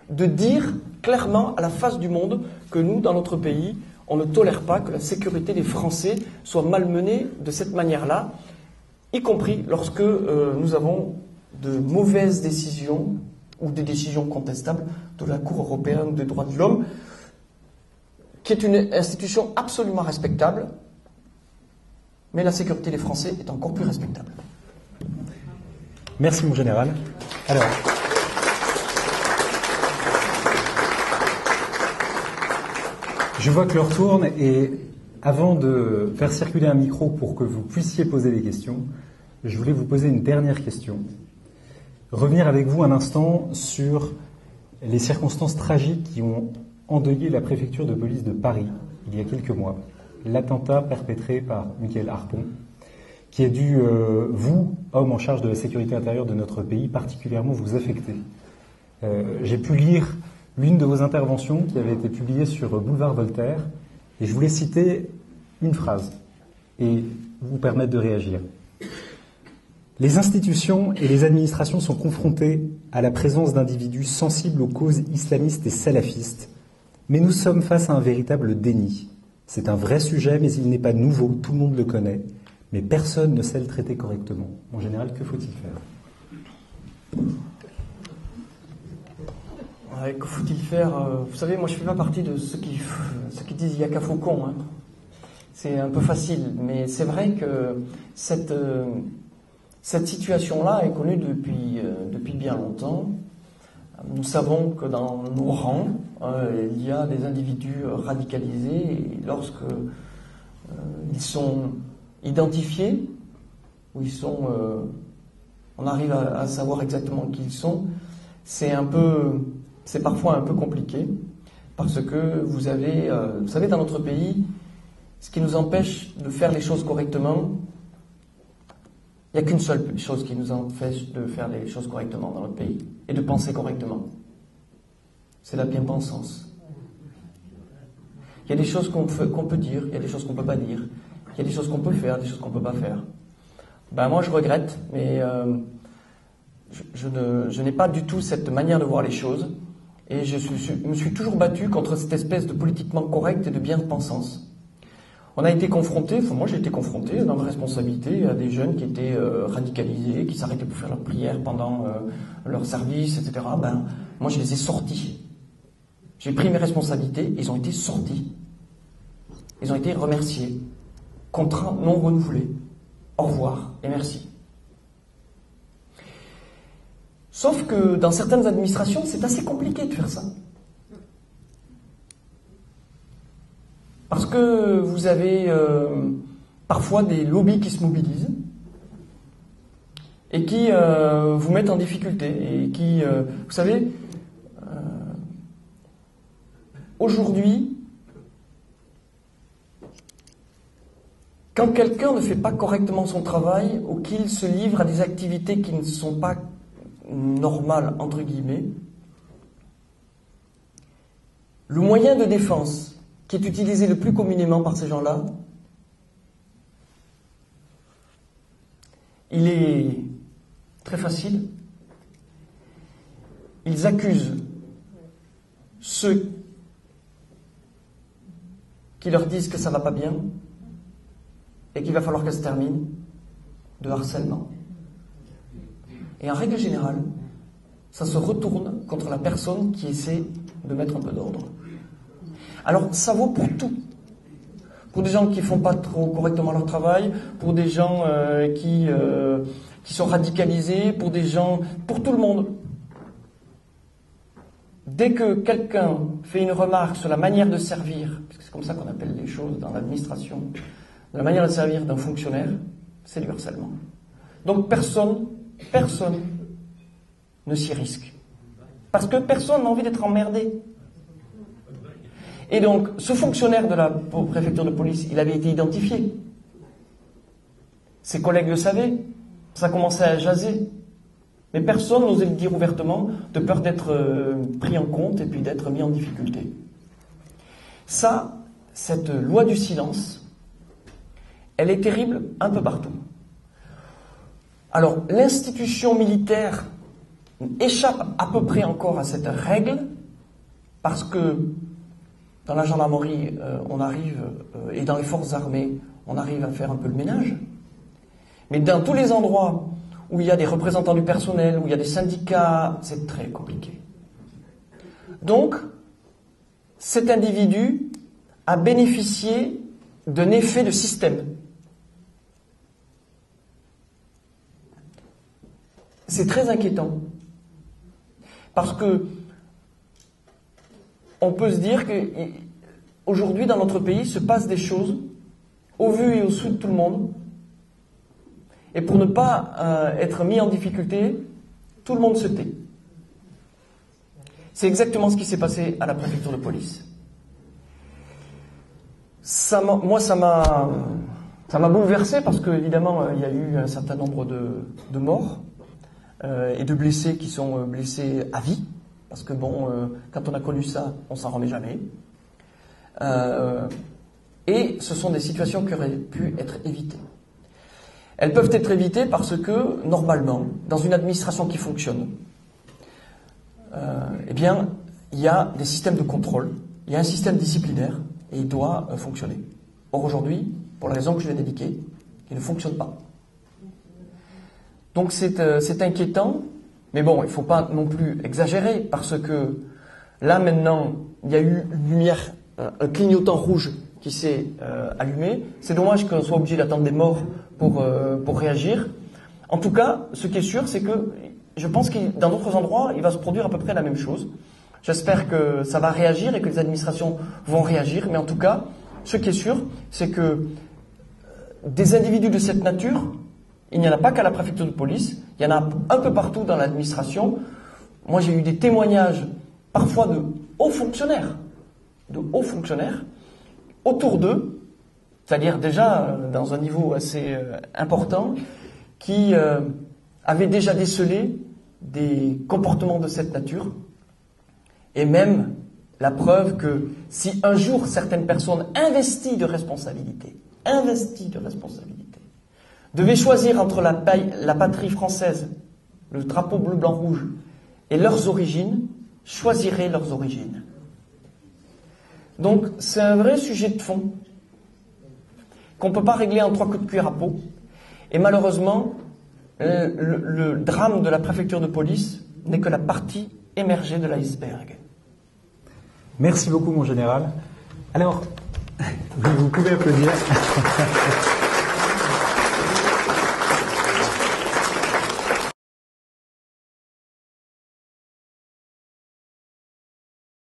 de dire clairement à la face du monde que nous, dans notre pays, on ne tolère pas que la sécurité des Français soit malmenée de cette manière-là, y compris lorsque nous avons de mauvaises décisions ou des décisions contestables de la Cour européenne des droits de l'homme, qui est une institution absolument respectable, mais la sécurité des Français est encore plus respectable. Merci mon général. Alors, je vois que l'heure tourne et avant de faire circuler un micro pour que vous puissiez poser des questions, je voulais vous poser une dernière question. Revenir avec vous un instant sur les circonstances tragiques qui ont endeuillé la préfecture de police de Paris il y a quelques mois. L'attentat perpétré par Michael Harpon, qui a dû, vous, homme en charge de la sécurité intérieure de notre pays, particulièrement vous affecter. J'ai pu lire l'une de vos interventions qui avait été publiée sur Boulevard Voltaire, et je voulais citer une phrase et vous permettre de réagir. Les institutions et les administrations sont confrontées à la présence d'individus sensibles aux causes islamistes et salafistes, mais nous sommes face à un véritable déni. C'est un vrai sujet, mais il n'est pas nouveau, tout le monde le connaît, mais personne ne sait le traiter correctement. En général, que faut-il faire ? Ouais, que faut-il faire ? Vous savez, moi je fais pas partie de ceux qui disent il n'y a qu'à Faucon. Hein. C'est un peu facile, mais c'est vrai que cette situation-là est connue depuis bien longtemps. Nous savons que dans nos rangs, il y a des individus radicalisés et lorsque ils sont identifiés, ou on arrive à savoir exactement qui ils sont, c'est parfois un peu compliqué parce que vous savez, dans notre pays, ce qui nous empêche de faire les choses correctement, il n'y a qu'une seule chose qui nous empêche de faire les choses correctement dans notre pays et de penser correctement. C'est la bien-pensance. Il y a des choses qu'on peut dire, il y a des choses qu'on ne peut pas dire, il y a des choses qu'on peut faire, des choses qu'on ne peut pas faire. Moi, je regrette, mais je n'ai pas du tout cette manière de voir les choses. Et je me suis toujours battu contre cette espèce de politiquement correct et de bien-pensance. On a été confronté, enfin moi j'ai été confronté dans mes responsabilités à des jeunes qui étaient radicalisés, qui s'arrêtaient pour faire leur prière pendant leur service, etc. Ben, moi je les ai sortis. J'ai pris mes responsabilités, ils ont été sortis. Ils ont été remerciés. Contraints non renouvelés. Au revoir et merci. Sauf que dans certaines administrations, c'est assez compliqué de faire ça. Parce que vous avez parfois des lobbies qui se mobilisent et qui vous mettent en difficulté. Et qui, vous savez, aujourd'hui, quand quelqu'un ne fait pas correctement son travail ou qu'il se livre à des activités qui ne sont pas normales, entre guillemets, le moyen de défense qui est utilisé le plus communément par ces gens-là, il est très facile. Ils accusent ceux qui leur disent que ça ne va pas bien et qu'il va falloir que ça se termine de harcèlement. Et en règle générale, ça se retourne contre la personne qui essaie de mettre un peu d'ordre. Alors, ça vaut pour tout. Pour des gens qui font pas trop correctement leur travail, pour des gens qui sont radicalisés, pour des gens, pour tout le monde. Dès que quelqu'un fait une remarque sur la manière de servir, parce que c'est comme ça qu'on appelle les choses dans l'administration, la manière de servir d'un fonctionnaire, c'est du harcèlement. Donc personne ne s'y risque. Parce que personne n'a envie d'être emmerdé. Et donc, ce fonctionnaire de la préfecture de police, il avait été identifié. Ses collègues le savaient. Ça commençait à jaser. Mais personne n'osait le dire ouvertement, de peur d'être pris en compte et puis d'être mis en difficulté. Ça, cette loi du silence, elle est terrible un peu partout. Alors, l'institution militaire échappe à peu près encore à cette règle, parce que dans la gendarmerie, on arrive, et dans les forces armées, on arrive à faire un peu le ménage. Mais dans tous les endroits où il y a des représentants du personnel, où il y a des syndicats, c'est très compliqué. Donc, cet individu a bénéficié d'un effet de système. C'est très inquiétant. Parce que on peut se dire qu'aujourd'hui, dans notre pays, se passent des choses au vu et au su de tout le monde. Et pour ne pas être mis en difficulté, tout le monde se tait. C'est exactement ce qui s'est passé à la préfecture de police. Moi, ça m'a bouleversé parce que, évidemment, il y a eu un certain nombre de morts et de blessés qui sont blessés à vie. Parce que bon, quand on a connu ça, on s'en remet jamais. Et ce sont des situations qui auraient pu être évitées. Elles peuvent être évitées parce que, normalement, dans une administration qui fonctionne, eh bien, il y a des systèmes de contrôle, il y a un système disciplinaire, et il doit fonctionner. Or, aujourd'hui, pour la raison que je viens d'indiquer, il ne fonctionne pas. Donc c'est inquiétant, mais bon, il ne faut pas non plus exagérer, parce que là, maintenant, il y a eu une lumière, un clignotant rouge qui s'est allumé. C'est dommage qu'on soit obligé d'attendre des morts pour réagir. En tout cas, ce qui est sûr, c'est que je pense que dans d'autres endroits, il va se produire à peu près la même chose. J'espère que ça va réagir et que les administrations vont réagir, mais en tout cas, ce qui est sûr, c'est que des individus de cette nature, il n'y en a pas qu'à la préfecture de police, il y en a un peu partout dans l'administration. Moi, j'ai eu des témoignages, parfois de hauts fonctionnaires, autour d'eux, c'est-à-dire déjà dans un niveau assez important, qui avaient déjà décelé des comportements de cette nature, et même la preuve que si un jour certaines personnes investies de responsabilité, devaient choisir entre la patrie française, le drapeau bleu, blanc, rouge, et leurs origines, choisiraient leurs origines. Donc c'est un vrai sujet de fond qu'on ne peut pas régler en 3 coups de cuir à peau. Et malheureusement, le drame de la préfecture de police n'est que la partie émergée de l'iceberg. Merci beaucoup, mon général. Alors, vous pouvez applaudir.